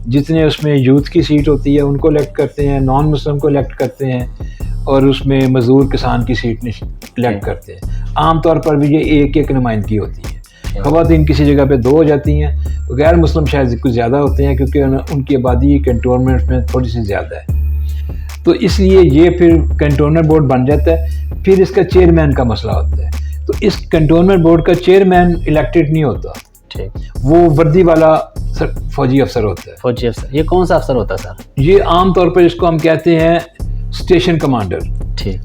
جتنے اس میں یوتھ کی سیٹ ہوتی ہے ان کو الیکٹ کرتے ہیں, نان مسلم کو الیکٹ کرتے ہیں, اور اس میں مزدور کسان کی سیٹ الیکٹ کرتے ہیں. عام طور پر بھی یہ ایک نمائندگی ہوتی ہے. خواتین کسی جگہ پہ 2 ہو جاتی ہیں, غیر مسلم شاید کچھ زیادہ ہوتے ہیں کیونکہ ان کی آبادی کنٹونمنٹ میں تھوڑی سی زیادہ ہے. تو اس لیے یہ پھر کنٹونمنٹ بورڈ بن جاتا ہے. پھر اس کا چیئرمین کا مسئلہ ہوتا ہے. تو اس کنٹونمنٹ بورڈ کا چیئرمین الیکٹڈ نہیں ہوتا, وہ وردی والا فوجی افسر ہوتا ہے. فوجی افسر, یہ کون سا افسر ہوتا ہے سر؟ یہ عام طور پر اس کو ہم کہتے ہیں اسٹیشن کمانڈر.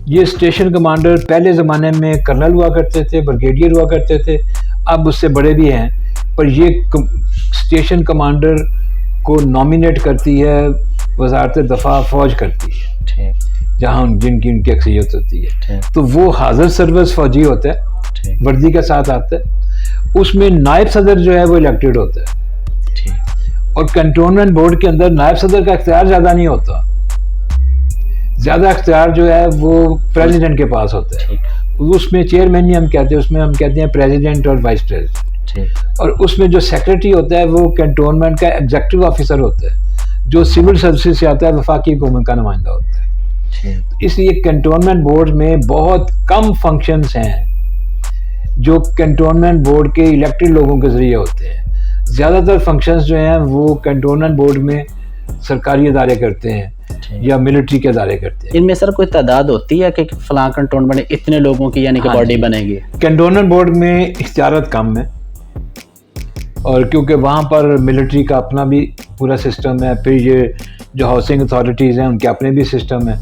یہ اسٹیشن کمانڈر پہلے زمانے میں کرنل ہوا کرتے تھے, بریگیڈیئر ہوا کرتے تھے, اب اس سے بڑے بھی ہیں. پر یہ اسٹیشن کمانڈر کو نامینیٹ کرتی ہے وزارت دفاع, فوج کرتی ہے جہاں ان کی اکثریت ہوتی ہے. تو وہ حاضر سروس فوجی ہوتا ہے, وردی کے ساتھ آتا ہے. اس میں نائب صدر جو ہے وہ الیکٹڈ ہوتا ہے, اور کنٹونمنٹ بورڈ کے اندر نائب صدر کا اختیار زیادہ نہیں ہوتا. زیادہ اختیار جو ہے وہ پریزیڈنٹ کے پاس ہوتا ہے. اس میں چیئرمین نہیں ہم کہتے, اس میں ہم کہتے ہیں پریزیڈنٹ اور وائس پریزیڈنٹ. اور اس میں جو سیکرٹری ہوتا ہے وہ کنٹونمنٹ کا ایگزیکٹو آفیسر ہوتا ہے جو سول سروسز سے آتا ہے, وفاقی حکومت کا نمائندہ ہوتا ہے. اس لیے کنٹونمنٹ بورڈ میں بہت کم فنکشنز ہیں جو کنٹونمنٹ بورڈ کے الیکٹڈ لوگوں کے ذریعے ہوتے ہیں. زیادہ تر فنکشنز جو ہیں وہ کنٹونمنٹ بورڈ میں سرکاری ادارے کرتے ہیں یا ملٹری کے ادارے کرتے ہیں. ان میں سر کوئی تعداد ہوتی ہے کہ فلاں کنٹونمنٹ اتنے لوگوں کی یعنی کہ باڈی بنے گی؟ کنٹونمنٹ بورڈ میں اختیارات کم ہیں, اور کیونکہ وہاں پر ملٹری کا اپنا بھی پورا سسٹم ہے, پھر یہ جو ہاؤسنگ اتھارٹیز ہیں ان کے اپنے بھی سسٹم ہیں,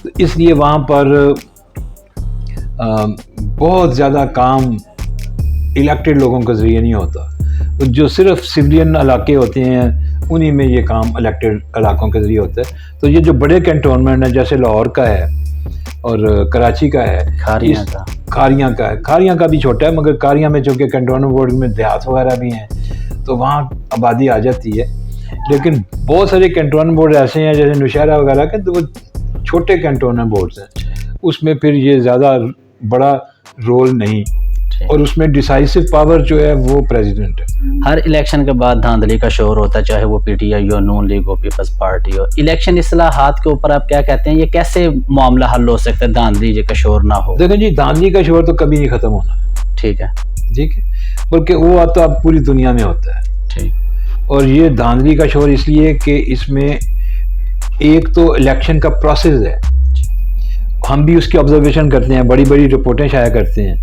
تو اس لیے وہاں پر بہت زیادہ کام الیکٹڈ لوگوں کے ذریعے نہیں ہوتا. جو صرف سویلین علاقے ہوتے ہیں انہی میں یہ کام الیکٹڈ علاقوں کے ذریعے ہوتا ہے. تو یہ جو بڑے کنٹونمنٹ ہیں جیسے لاہور کا ہے اور کراچی کا ہے, کھاریاں کا بھی چھوٹا ہے, مگر کھاریاں میں چونکہ کنٹونمنٹ بورڈ میں دیہات وغیرہ بھی ہیں تو وہاں آبادی آ جاتی ہے. لیکن بہت سارے کنٹونمنٹ بورڈ ایسے ہیں جیسے نوشہرہ وغیرہ کے, تو وہ چھوٹے کنٹونمنٹ بورڈز ہیں, اس میں پھر یہ زیادہ بڑا رول نہیں, اور اس میں ڈیسائسو پاور جو ہے وہ پریزیڈنٹ ہے. ہر الیکشن کے بعد دھاندلی کا شور ہوتا ہے, چاہے وہ پی ٹی آئی ہو, نون لیگ ہو, پیپلز پارٹی ہو. الیکشن اصلاحات کے اوپر آپ کیا کہتے ہیں, یہ کیسے معاملہ حل ہو سکتا ہے دھاندلی کا شور نہ ہو؟ دیکھیں جی, دھاندلی کا شور تو کبھی نہیں ختم ہونا. ٹھیک ہے, بلکہ وہ تو اب پوری دنیا میں ہوتا ہے. اور یہ دھاندلی کا شور اس لیے کہ اس میں ایک تو الیکشن کا پروسیس ہے, ہم بھی اس کی آبزرویشن کرتے ہیں, بڑی بڑی رپورٹیں شائع کرتے ہیں,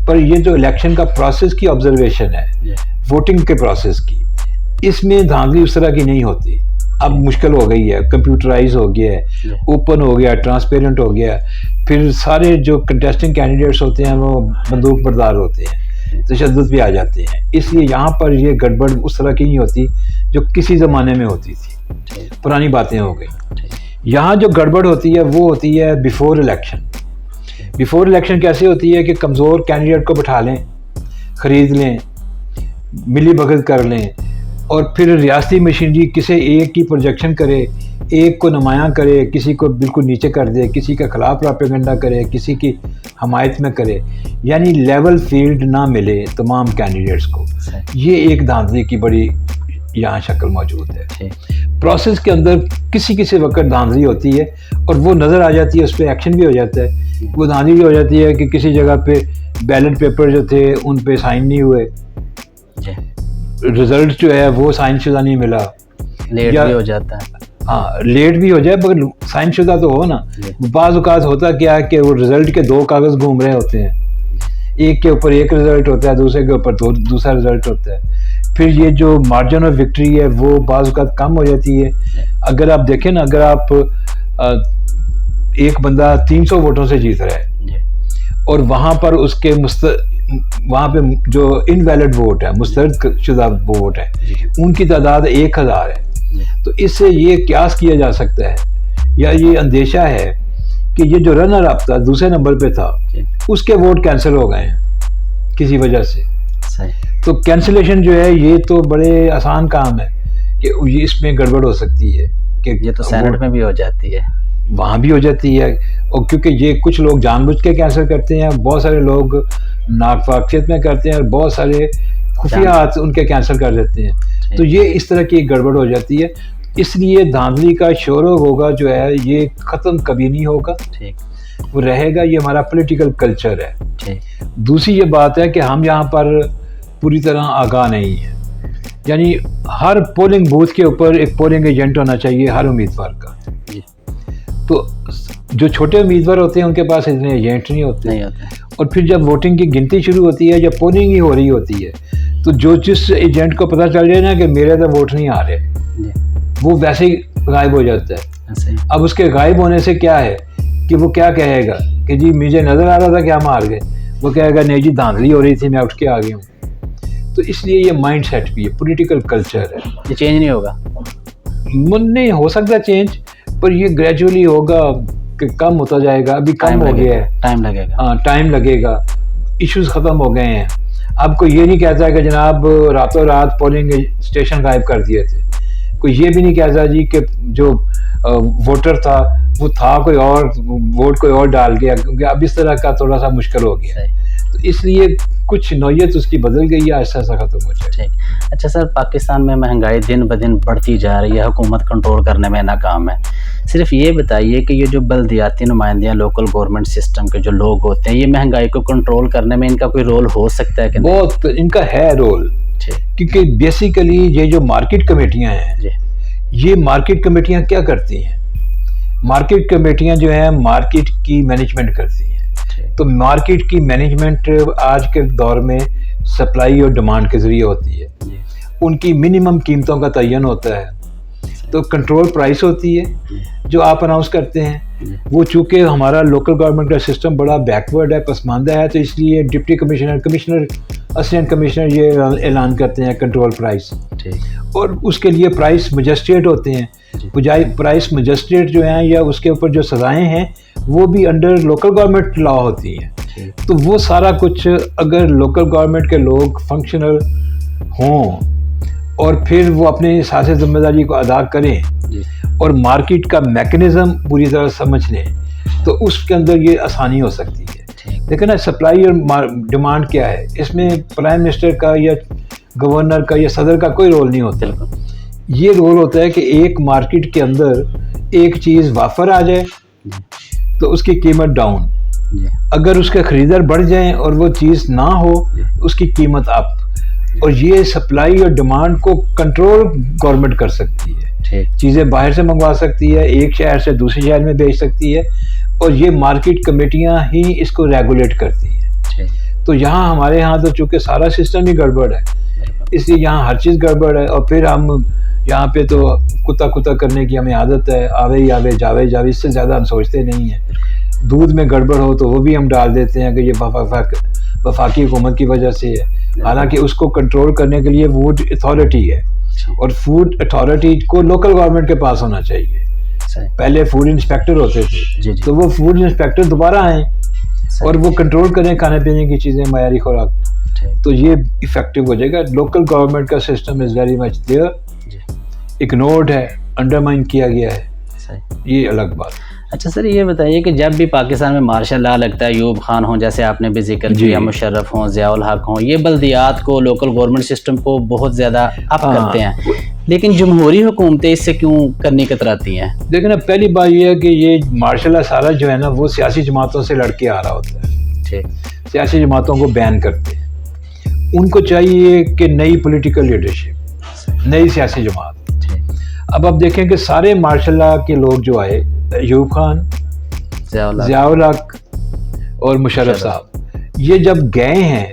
پر یہ جو الیکشن کا پروسیس کی آبزرویشن ہے ووٹنگ کے پروسیس کی, اس میں دھاندلی اس طرح کی نہیں ہوتی. اب مشکل ہو گئی ہے, کمپیوٹرائز ہو گیا ہے, اوپن ہو گیا, ٹرانسپیرنٹ ہو گیا. پھر سارے جو کنٹیسٹنگ کینڈیڈیٹس ہوتے ہیں وہ بندوق بردار ہوتے ہیں, تشدد بھی آ جاتے ہیں. اس لیے یہاں پر یہ گڑبڑ اس طرح کی نہیں ہوتی جو کسی زمانے میں ہوتی تھی, پرانی باتیں ہو گئی. یہاں جو گڑبڑ ہوتی ہے وہ ہوتی ہے بیفور الیکشن. بیفور الیکشن کیسے ہوتی ہے کہ کمزور کینڈیڈیٹ کو بٹھا لیں, خرید لیں, ملی بھگت کر لیں, اور پھر ریاستی مشینری کسی ایک کی پروجیکشن کرے, ایک کو نمایاں کرے, کسی کو بالکل نیچے کر دے, کسی کے خلاف پروپیگنڈا کرے, کسی کی حمایت میں کرے, یعنی لیول فیلڈ نہ ملے تمام کینڈیڈیٹس کو. یہ ایک دھاندلی کی بڑی یہاں شکل موجود ہے. پروسیس کے اندر کسی وقت دھاندلی ہوتی ہے اور وہ نظر آ جاتی ہے, اس پہ ایکشن بھی ہو جاتا ہے. وہ دھاندلی ہو جاتی ہے کہ کسی جگہ پہ بیلٹ پیپر جو تھے ان پہ سائن نہیں ہوئے, رزلٹ جو ہے وہ سائنس شدہ نہیں ملا، لیٹ بھی ہو جاتا ہے. ہاں لیٹ بھی ہو جائے مگر سائنس شدہ تو ہو نا. بعض اوقات ہوتا کیا ہے کہ وہ رزلٹ کے دو کاغذ گھوم رہے ہوتے ہیں، ایک کے اوپر ایک رزلٹ ہوتا ہے، دوسرے کے اوپر دوسرا رزلٹ ہوتا ہے. پھر یہ جو مارجن آف وکٹری ہے وہ بعض اوقات کم ہو جاتی ہے. اگر آپ دیکھیں نا، اگر آپ ایک بندہ 300 ووٹوں سے جیت رہا ہے اور وہاں پر اس کے وہاں پہ جو انویلڈ ووٹ ہے، مسترد شدہ ووٹ ہے، ان کی تعداد 1000 ہے. تو اس سے یہ قیاس کیا جا سکتا ہے یا یہ اندیشہ ہے کہ یہ جو رنر اپ تھا، دوسرے نمبر پہ تھا، اس کے ووٹ کینسل ہو گئے ہیں کسی وجہ سے. تو کینسلیشن جو ہے یہ تو بڑے آسان کام ہے کہ اس میں گڑبڑ ہو سکتی ہے کہ یہ تو سینٹ میں بھی ہو جاتی ہے، وہاں بھی ہو جاتی ہے. اور کیونکہ یہ کچھ لوگ جان بوجھ کے کینسل کرتے ہیں، بہت سارے لوگ ناواقفیت میں کرتے ہیں اور بہت سارے خفیات ان کے کینسل کر دیتے ہیں. تو یہ اس طرح کی گڑبڑ ہو جاتی ہے. اس لیے دھاندلی کا شور ہوگا جو ہے یہ ختم کبھی نہیں ہوگا، وہ رہے گا. یہ ہمارا پولیٹیکل کلچر ہے. دوسری یہ بات ہے کہ ہم یہاں پر پوری طرح آگاہ نہیں ہیں. یعنی ہر پولنگ بوتھ کے اوپر ایک پولنگ ایجنٹ ہونا چاہیے ہر امیدوار کا. تو جو چھوٹے امیدوار ہوتے ہیں ان کے پاس اتنے ایجنٹ نہیں ہوتے. اور پھر جب ووٹنگ کی گنتی شروع ہوتی ہے، جب پولنگ ہی ہو رہی ہوتی ہے، تو جو جس ایجنٹ کو پتہ چل جائے نا کہ میرے تو ووٹ نہیں آ رہے، وہ ویسے ہی غائب ہو جاتا ہے. اب اس کے غائب ہونے سے کیا ہے کہ وہ کیا کہے گا کہ جی مجھے نظر آ رہا تھا کہ ہم ہار گئے. وہ کہے گا نہیں جی دھاندلی ہو رہی تھی، میں اٹھ کے آ گیا ہوں. تو اس لیے یہ مائنڈ سیٹ بھی ہے، پولیٹیکل کلچر ہے. یہ چینج نہیں ہوگا، نہیں ہو سکتا چینج، پر یہ گریجولی ہوگا کہ کم ہوتا جائے گا. ابھی کم ہو گیا ہے، ٹائم لگے گا. ہاں ٹائم لگے گا. ایشوز ختم ہو گئے ہیں. اب کوئی یہ نہیں کہتا کہ جناب راتوں رات پولنگ اسٹیشن غائب کر دیے تھے. کوئی یہ بھی نہیں کہتا جی کہ جو ووٹر تھا وہ تھا کوئی اور، ووٹ کوئی اور ڈال گیا، کیونکہ اب اس طرح کا تھوڑا سا مشکل ہو گیا. تو اس لیے کچھ نوعیت اس کی بدل گئی ہے، آہستہ آہستہ ختم ہو جائے. اچھا سر، پاکستان میں مہنگائی دن بدن بڑھتی جا رہی ہے، حکومت کنٹرول کرنے میں ناکام ہے. صرف یہ بتائیے کہ یہ جو بلدیاتی نمائندیاں، لوکل گورنمنٹ سسٹم کے جو لوگ ہوتے ہیں، یہ مہنگائی کو کنٹرول کرنے میں ان کا کوئی رول ہو سکتا ہے کہ نہیں؟ بہت ان کا ہے رول، کیونکہ بیسیکلی یہ جو مارکیٹ کمیٹیاں ہیں، یہ مارکیٹ کمیٹیاں کیا کرتی ہیں؟ مارکیٹ کمیٹیاں جو ہیں مارکیٹ کی مینجمنٹ کرتی ہیں. تو مارکیٹ کی مینجمنٹ آج کے دور میں سپلائی اور ڈیمانڈ کے ذریعے ہوتی ہے. ان کی منیمم قیمتوں کا تعین ہوتا ہے. تو کنٹرول پرائس ہوتی ہے جو آپ اناؤنس کرتے ہیں. وہ چونکہ ہمارا لوکل گورنمنٹ کا سسٹم بڑا بیکورڈ ہے، پسماندہ ہے، تو اس لیے ڈپٹی کمشنر، اسسٹنٹ کمشنر یہ اعلان کرتے ہیں کنٹرول پرائس. اور اس کے لیے پرائس مجسٹریٹ ہوتے ہیں. پرائس مجسٹریٹ جو ہیں یا اس کے اوپر جو سزائیں ہیں وہ بھی انڈر لوکل گورنمنٹ لا ہوتی ہیں. تو وہ سارا کچھ اگر لوکل گورنمنٹ کے لوگ فنکشنل ہوں اور پھر وہ اپنے سیاسی ذمہ داری کو ادا کریں اور مارکیٹ کا میکنزم پوری طرح سمجھ لیں، تو اس کے اندر یہ آسانی ہو سکتی ہے. لیکن نا سپلائی اور ڈیمانڈ کیا ہے، اس میں پرائم منسٹر کا یا گورنر کا یا صدر کا کوئی رول نہیں ہوتا. یہ رول ہوتا ہے کہ ایک مارکیٹ کے اندر ایک چیز وافر آ جائے تو اس کی قیمت ڈاؤن، اگر اس کے خریدار بڑھ جائیں اور وہ چیز نہ ہو اس کی قیمت اپ. اور یہ سپلائی اور ڈیمانڈ کو کنٹرول گورنمنٹ کر سکتی ہے. چیزیں باہر سے منگوا سکتی ہے، ایک شہر سے دوسرے شہر میں بھیج سکتی ہے، اور یہ مارکیٹ کمیٹیاں ہی اس کو ریگولیٹ کرتی ہیں. تو یہاں ہمارے ہاں تو چونکہ سارا سسٹم ہی گڑبڑ ہے، اس لیے یہاں ہر چیز گڑبڑ ہے. اور پھر ہم یہاں پہ تو کتا کرنے کی ہمیں عادت ہے، آوے ہی آوے جاوے جاوے، اس سے زیادہ ہم سوچتے نہیں ہیں. دودھ میں گڑبڑ ہو تو وہ بھی ہم ڈال دیتے ہیں کہ یہ وفاقی حکومت کی وجہ سے ہے، حالانکہ اس کو کنٹرول کرنے کے لیے فوڈ اتھارٹی ہے، اور فوڈ اتھارٹی کو لوکل گورنمنٹ کے پاس ہونا چاہیے. پہلے فوڈ انسپیکٹر ہوتے تھے، تو وہ فوڈ انسپیکٹر دوبارہ آئیں اور وہ کنٹرول کریں کھانے پینے کی چیزیں، معیاری خوراک. تو یہ افیکٹو ہو جائے گا. لوکل گورنمنٹ کا system is very much there, ignored ہے، انڈرمائن کیا گیا ہے، یہ الگ بات. اچھا سر، یہ بتائیے کہ جب بھی پاکستان میں مارشل لا لگتا ہے، ایوب خان ہوں جیسے آپ نے بھی ذکر کیا، مشرف ہوں، ضیاء الحق ہوں، یہ بلدیات کو، لوکل گورنمنٹ سسٹم کو بہت زیادہ اپ کرتے ہیں، لیکن جمہوری حکومتیں اس سے کیوں کرنی کتراتی ہیں؟ دیکھیں نا، پہلی بات یہ ہے کہ یہ مارشل لا سارا جو ہے نا وہ سیاسی جماعتوں سے لڑ کے آ رہا ہوتا ہے. سیاسی جماعتوں کو بین کرتے ہیں. ان کو چاہیے کہ نئی پولیٹیکل لیڈرشپ، نئی سیاسی جماعت. اب آپ دیکھیں کہ سارے ماشاء اللہ کے لوگ جو آئے، ایوب خان، ضیاء الحق اور مشرف صاحب، یہ جب گئے ہیں،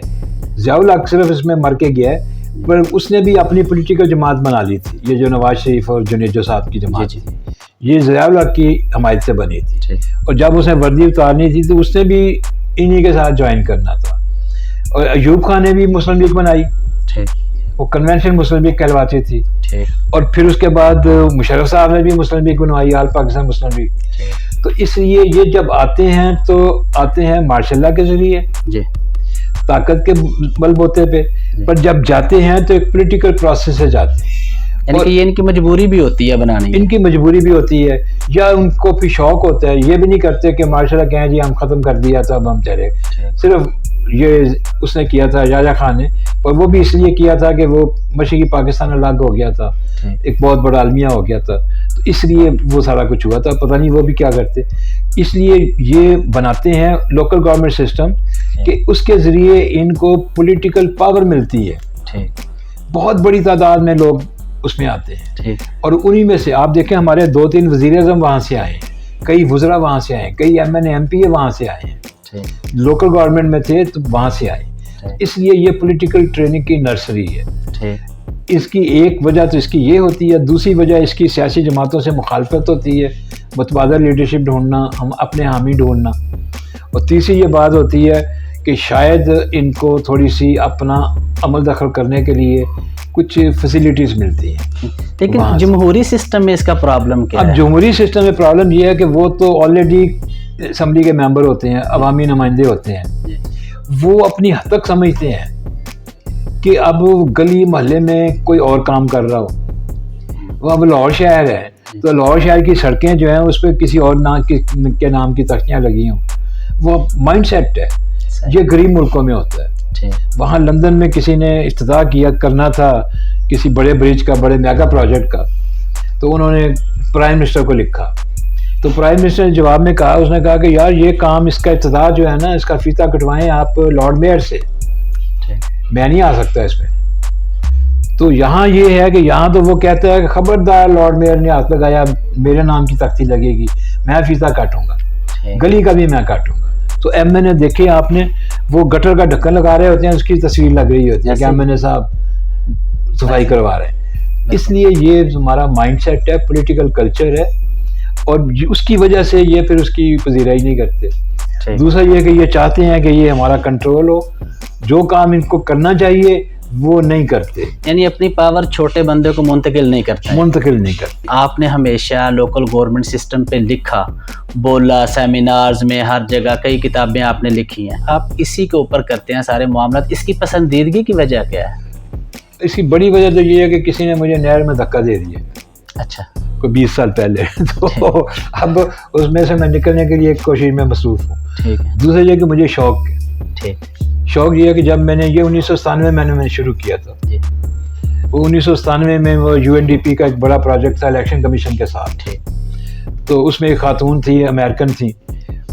ضیاء الحق صرف اس میں مر کے گیا ہے، پر اس نے بھی اپنی پولیٹیکل جماعت بنا لی تھی. یہ جو نواز شریف اور جنیجو صاحب کی جماعت تھی، یہ ضیاء الحق کی حمایت سے بنی تھی. اور جب اس نے وردی اتارنی تھی تو اس نے بھی انہی کے ساتھ جوائن کرنا تھا. اور ایوب خان نے بھی مسلم لیگ بنائی، وہ کنونشن مسلم لیگ کہلواتی تھی. اور پھر اس کے بعد مشرف صاحب نے بھی مسلم لیگ بنوائی، آل پاکستان مسلم لیگ. تو اس لیے یہ جب آتے ہیں تو آتے ہیں ماشاء اللہ کے ذریعے، طاقت کے بل بوتے پہ، پر جب جاتے ہیں تو ایک پولیٹیکل پروسیس سے جاتے ہیں. یعنی کہ یہ ان کی مجبوری بھی ہوتی ہے بنانے کی، ان کی مجبوری بھی ہوتی ہے، یا ان کو پھر شوق ہوتا ہے. یہ بھی نہیں کرتے کہ ماشاء اللہ کہیں جی ہم ختم کر دیا تو اب ہم چلے. صرف یہ اس نے کیا تھا یحییٰ خان نے، اور وہ بھی اس لیے کیا تھا کہ وہ مشرقی پاکستان الگ ہو گیا تھا، ایک بہت بڑا المیہ ہو گیا تھا، تو اس لیے وہ سارا کچھ ہوا تھا. پتہ نہیں وہ بھی کیا کرتے. اس لیے یہ بناتے ہیں لوکل گورنمنٹ سسٹم کہ اس کے ذریعے ان کو پولیٹیکل پاور ملتی ہے. بہت بڑی تعداد میں لوگ اس میں آتے ہیں، اور انہی میں سے آپ دیکھیں ہمارے 2-3 وزیر اعظم وہاں سے آئے ہیں، کئی وزراء وہاں سے آئے ہیں، کئی M N A M P A وہاں سے آئے ہیں، لوکل گورنمنٹ میں تھے تو وہاں سے آئے. اس لیے یہ پولیٹیکل ٹریننگ کی نرسری ہے. اس کی ایک وجہ تو اس کی یہ ہوتی ہے، دوسری وجہ اس کی سیاسی جماعتوں سے مخالفت ہوتی ہے، متبادل لیڈرشپ ڈھونڈنا، ہم اپنے حامی ڈھونڈنا. اور تیسری یہ بات ہوتی ہے کہ شاید ان کو تھوڑی سی اپنا عمل دخل کرنے کے لیے کچھ فیسیلیٹیز ملتی ہیں. لیکن جمہوری سسٹم میں اس کا پرابلم کیا ہے؟ اب جمہوری سسٹم میں پرابلم یہ ہے کہ وہ تو آلریڈی اسمبلی کے ممبر ہوتے ہیں، عوامی نمائندے ہوتے ہیں. وہ اپنی حد تک سمجھتے ہیں کہ اب گلی محلے میں کوئی اور کام کر رہا ہو. وہ اب لاہور شہر ہے تو لاہور شہر کی سڑکیں جو ہیں اس پہ کسی اور کے نام کی تختیاں لگی ہوں. وہ مائنڈ سیٹ ہے، یہ غریب ملکوں میں ہوتا ہے. وہاں لندن میں کسی نے افتتاح کرنا تھا کسی بڑے برج کا، بڑے میگا پروجیکٹ کا، تو انہوں نے پرائم منسٹر کو لکھا. تو پرائم منسٹر نے جواب میں کہا، اس نے کہا کہ یار یہ کام، اس کا افتتاح جو ہے نا، اس کا فیتہ کٹوائیں آپ لارڈ میئر سے، میں نہیں آ سکتا اس میں. تو یہاں یہ ہے کہ یہاں تو وہ کہتا ہے کہ خبردار لارڈ میئر نے ہاتھ لگایا میرے نام کی تختی لگے گی، میں فیتہ کاٹوں گا، گلی کا بھی میں کاٹوں گا. تو ایم این اے دیکھے آپ نے، وہ گٹر کا ڈھکن لگا رہے ہوتے ہیں، اس کی تصویر لگ رہی ہوتی ہے کہ ایم این اے صاحب صفائی کروا رہے ہیں. اس لیے یہ ہمارا مائنڈ سیٹ ہے، پولیٹیکل کلچر ہے، اور اس کی وجہ سے یہ پھر اس کی پذیرائی نہیں کرتے. دوسرا یہ کہ یہ چاہتے ہیں کہ یہ ہمارا کنٹرول ہو، جو کام ان کو کرنا چاہیے وہ نہیں کرتے. یعنی اپنی پاور چھوٹے بندے کو منتقل نہیں کرتے. آپ نے ہمیشہ لوکل گورنمنٹ سسٹم پہ لکھا، بولا، سیمینارز میں، ہر جگہ کئی کتابیں آپ نے لکھی ہیں. آپ اسی کے اوپر کرتے ہیں سارے معاملات. اس کی پسندیدگی کی وجہ کیا ہے؟ اس کی بڑی وجہ تو یہ ہے کہ کسی نے مجھے نہر میں دھکا دے دیا. اچھا. کوئی 20 سال پہلے. تو اب اس میں سے میں نکلنے کے لیے ایک کوشش میں مصروف ہوں. دوسرا یہ کہ مجھے شوق ہے. شوق یہ ہے کہ جب میں نے یہ 1997 میں نے شروع کیا تھا، وہ 1997 میں وہ یو این ڈی پی کا ایک بڑا پروجیکٹ تھا الیکشن کمیشن کے ساتھ. تو اس میں ایک خاتون تھی، امریکن تھی.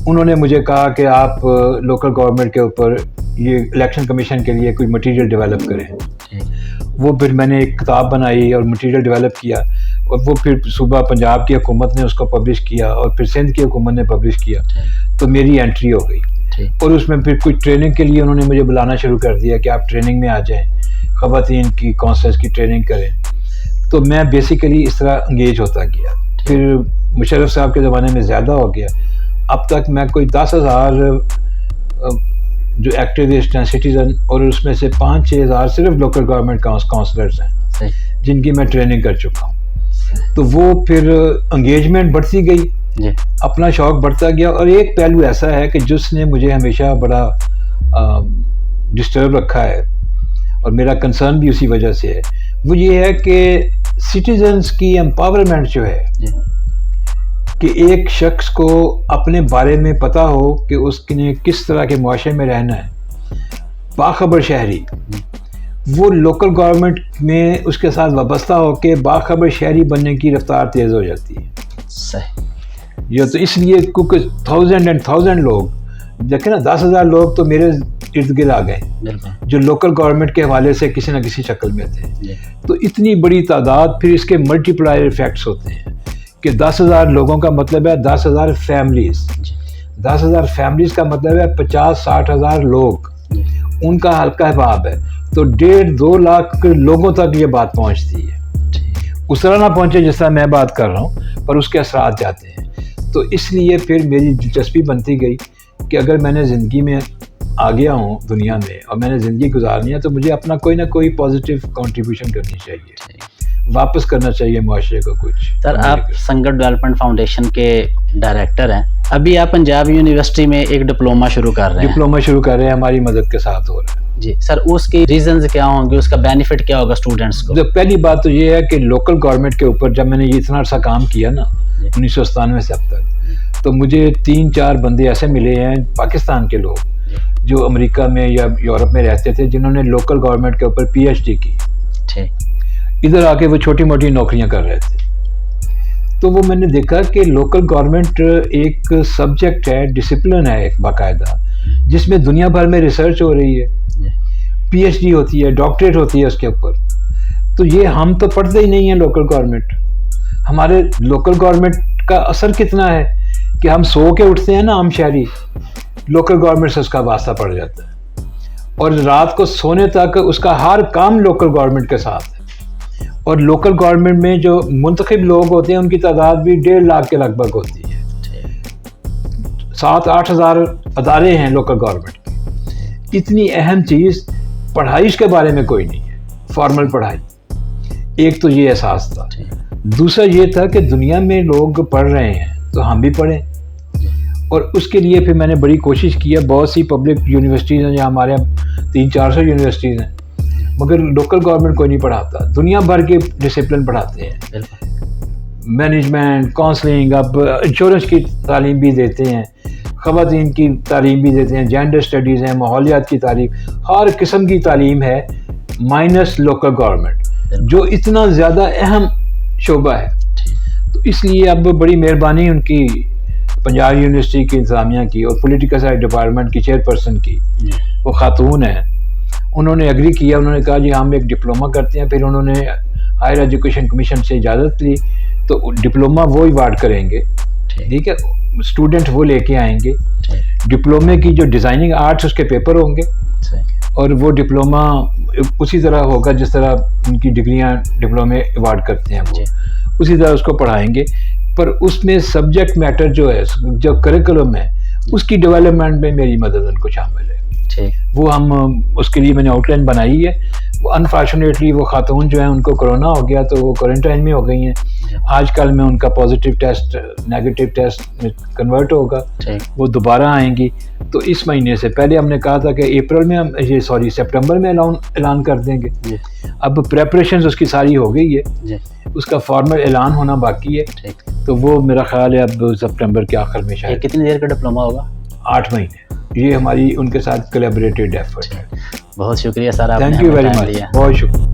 انہوں نے مجھے کہا کہ آپ لوکل گورنمنٹ کے اوپر یہ الیکشن کمیشن کے لیے کوئی مٹیریل ڈیولپ کریں. وہ پھر میں نے ایک کتاب بنائی اور مٹیریل ڈیولپ کیا، اور وہ پھر صوبہ پنجاب کی حکومت نے اس کو پبلش کیا، اور پھر سندھ کی حکومت نے پبلش کیا. تو میری انٹری ہو گئی، اور اس میں پھر کچھ ٹریننگ کے لیے انہوں نے مجھے بلانا شروع کر دیا کہ آپ ٹریننگ میں آ جائیں، خواتین کی کونسلز کی ٹریننگ کریں. تو میں بیسیکلی اس طرح انگیج ہوتا گیا. پھر مشرف صاحب کے زمانے میں زیادہ ہو گیا. اب تک میں کوئی 10,000 جو ایکٹیوسٹ ہیں سٹیزن، اور اس میں سے 5-6 ہزار صرف لوکل گورنمنٹ کونسلرز ہیں جن کی میں ٹریننگ کر چکا ہوں. تو وہ پھر انگیجمنٹ بڑھتی گئی، اپنا شوق بڑھتا گیا. اور ایک پہلو ایسا ہے کہ جس نے مجھے ہمیشہ بڑا ڈسٹرب رکھا ہے، اور میرا کنسرن بھی اسی وجہ سے ہے، وہ یہ ہے کہ سٹیزنز کی امپاورمنٹ جو ہے، کہ ایک شخص کو اپنے بارے میں پتہ ہو کہ اس نے کس طرح کے معاشرے میں رہنا ہے، باخبر شہری، وہ لوکل گورنمنٹ میں اس کے ساتھ وابستہ ہو کے باخبر شہری بننے کی رفتار تیز ہو جاتی ہے. صحیح. یہ تو اس لیے کیونکہ 1000 لوگ دیکھیں نا، 10,000 لوگ تو میرے ارد گرد آ گئے بالکل جو لوکل گورنمنٹ کے حوالے سے کسی نہ کسی شکل میں تھے. جی تو اتنی بڑی تعداد، پھر اس کے ملٹی پلائر افیکٹس ہوتے ہیں کہ 10,000 لوگوں کا مطلب ہے 10,000 فیملیز. جی 10,000 فیملیز کا مطلب ہے 50-60 ہزار لوگ، جی ان کا حلقہ حباب ہے. تو 1.5-2 لاکھ لوگوں تک یہ بات پہنچتی ہے. اس طرح نہ پہنچے جس طرح میں بات کر رہا ہوں، پر اس کے اثرات جاتے ہیں. تو اس لیے پھر میری دلچسپی بنتی گئی کہ اگر میں نے زندگی میں آ گیا ہوں دنیا میں اور میں نے زندگی گزارنی ہے تو مجھے اپنا کوئی نہ کوئی پازیٹیو کنٹریبیوشن کرنی چاہیے، واپس کرنا چاہیے معاشرے کو کچھ. سر آپ سنگت ڈیولپمنٹ فاؤنڈیشن کے ڈائریکٹر ہیں. ابھی آپ پنجاب یونیورسٹی میں ایک ڈپلوما شروع کر رہے ہیں. ڈپلوما شروع کر رہے ہیں، ہماری مدد کے ساتھ ہو رہا ہے. جی سر، اس کی ریزنز کیا ہوں گے، اس کا بینیفٹ کیا ہوگا اسٹوڈنٹس کو؟ پہلی بات تو یہ ہے کہ لوکل گورنمنٹ کے اوپر جب میں نے یہ اتنا عرصہ کام کیا نا 1997 سے اب تک، تو مجھے 3-4 بندے ایسے ملے ہیں پاکستان کے لوگ جو امریکہ میں یا یورپ میں رہتے تھے، جنہوں نے لوکل گورنمنٹ کے اوپر PhD کی. ادھر آ کے وہ چھوٹی موٹی نوکریاں کر رہے تھے. تو وہ میں نے دیکھا کہ لوکل گورنمنٹ ایک سبجیکٹ ہے، ڈسپلن ہے ایک باقاعدہ، جس میں دنیا بھر میں ریسرچ ہو رہی ہے، PhD ہوتی ہے، ڈاکٹریٹ ہوتی ہے اس کے اوپر. تو یہ ہم تو پڑھتے ہی نہیں ہیں لوکل گورنمنٹ. ہمارے لوکل گورنمنٹ کا اثر کتنا ہے کہ ہم سو کے اٹھتے ہیں نا عام شہری، لوکل گورنمنٹ سے اس کا واسطہ پڑ جاتا ہے، اور رات کو سونے تک اس کا ہر کام لوکل گورنمنٹ کے ساتھ ہے. اور لوکل گورنمنٹ میں جو منتخب لوگ ہوتے ہیں ان کی تعداد بھی 1.5 لاکھ کے لگ بھگ ہوتی ہے. 7-8 ہزار ادارے ہیں لوکل گورنمنٹ کے. اتنی اہم چیز پڑھائی کے بارے میں کوئی نہیں ہے، فارمل پڑھائی. ایک تو یہ احساس تھا. دوسرا یہ تھا کہ دنیا میں لوگ پڑھ رہے ہیں تو ہم بھی پڑھیں. اور اس کے لیے پھر میں نے بڑی کوشش کی ہے. بہت سی پبلک یونیورسٹیز ہیں جہاں ہمارے 300-400 یونیورسٹیز ہیں، مگر لوکل گورنمنٹ کوئی نہیں پڑھاتا. دنیا بھر کے ڈسپلن پڑھاتے ہیں، مینجمنٹ، کاؤنسلنگ، اب انشورنس کی تعلیم بھی دیتے ہیں، خواتین کی تعلیم بھی دیتے ہیں، جینڈر اسٹڈیز ہیں، ماحولیات کی تعلیم، ہر قسم کی تعلیم ہے مائنس لوکل گورنمنٹ، جو اتنا زیادہ اہم شعبہ ہے. تو اس لیے اب بڑی مہربانی ان کی پنجاب یونیورسٹی کی انتظامیہ کی اور پولیٹیکل سائنس ڈپارٹمنٹ کی چیئرپرسن کی، وہ خاتون ہیں، انہوں نے ایگری کیا. انہوں نے کہا جی ہم ایک ڈپلوما کرتے ہیں. پھر انہوں نے ہائر ایجوکیشن کمیشن سے اجازت لی، تو ڈپلوما وہ ایوارڈ کریں گے، ٹھیک ہے، اسٹوڈنٹ وہ لے کے آئیں گے. ڈپلومے کی جو ڈیزائننگ آرٹس اس کے پیپر ہوں گے، اور وہ ڈپلوما اسی طرح ہوگا جس طرح ان کی ڈگریاں ڈپلومے ایوارڈ کرتے ہیں، وہ اسی طرح اس کو پڑھائیں گے. پر اس میں سبجیکٹ میٹر جو ہے، جو کریکولم ہے، اس کی ڈیولپمنٹ میں میری مدد ان کو شامل ہے. وہ ہم اس کے لیے میں نے آؤٹ لائن بنائی ہے. انفارچونیٹلی وہ خاتون جو ہیں ان کو کرونا ہو گیا تو وہ کوارنٹائن میں ہو گئی ہیں. آج کل میں ان کا پازیٹیو ٹیسٹ نیگیٹو ٹیسٹ میں کنورٹ ہوگا، وہ دوبارہ آئیں گی. تو اس مہینے سے پہلے ہم نے کہا تھا کہ اپریل میں سپٹمبر میں اعلان کر دیں گے. اب پریپریشنز اس کی ساری ہو گئی ہے، اس کا فارمل اعلان ہونا باقی ہے. تو وہ میرا خیال ہے اب سپٹمبر کے آخر میں شاید. کتنی دیر کا ڈپلوما ہوگا؟ 8 مہینے. یہ ہماری ان کے ساتھ کولیبریٹڈ ایفرٹ ہے. بہت شکریہ سر، آپ نے تھینک یو ویری مچ، بہت شکریہ.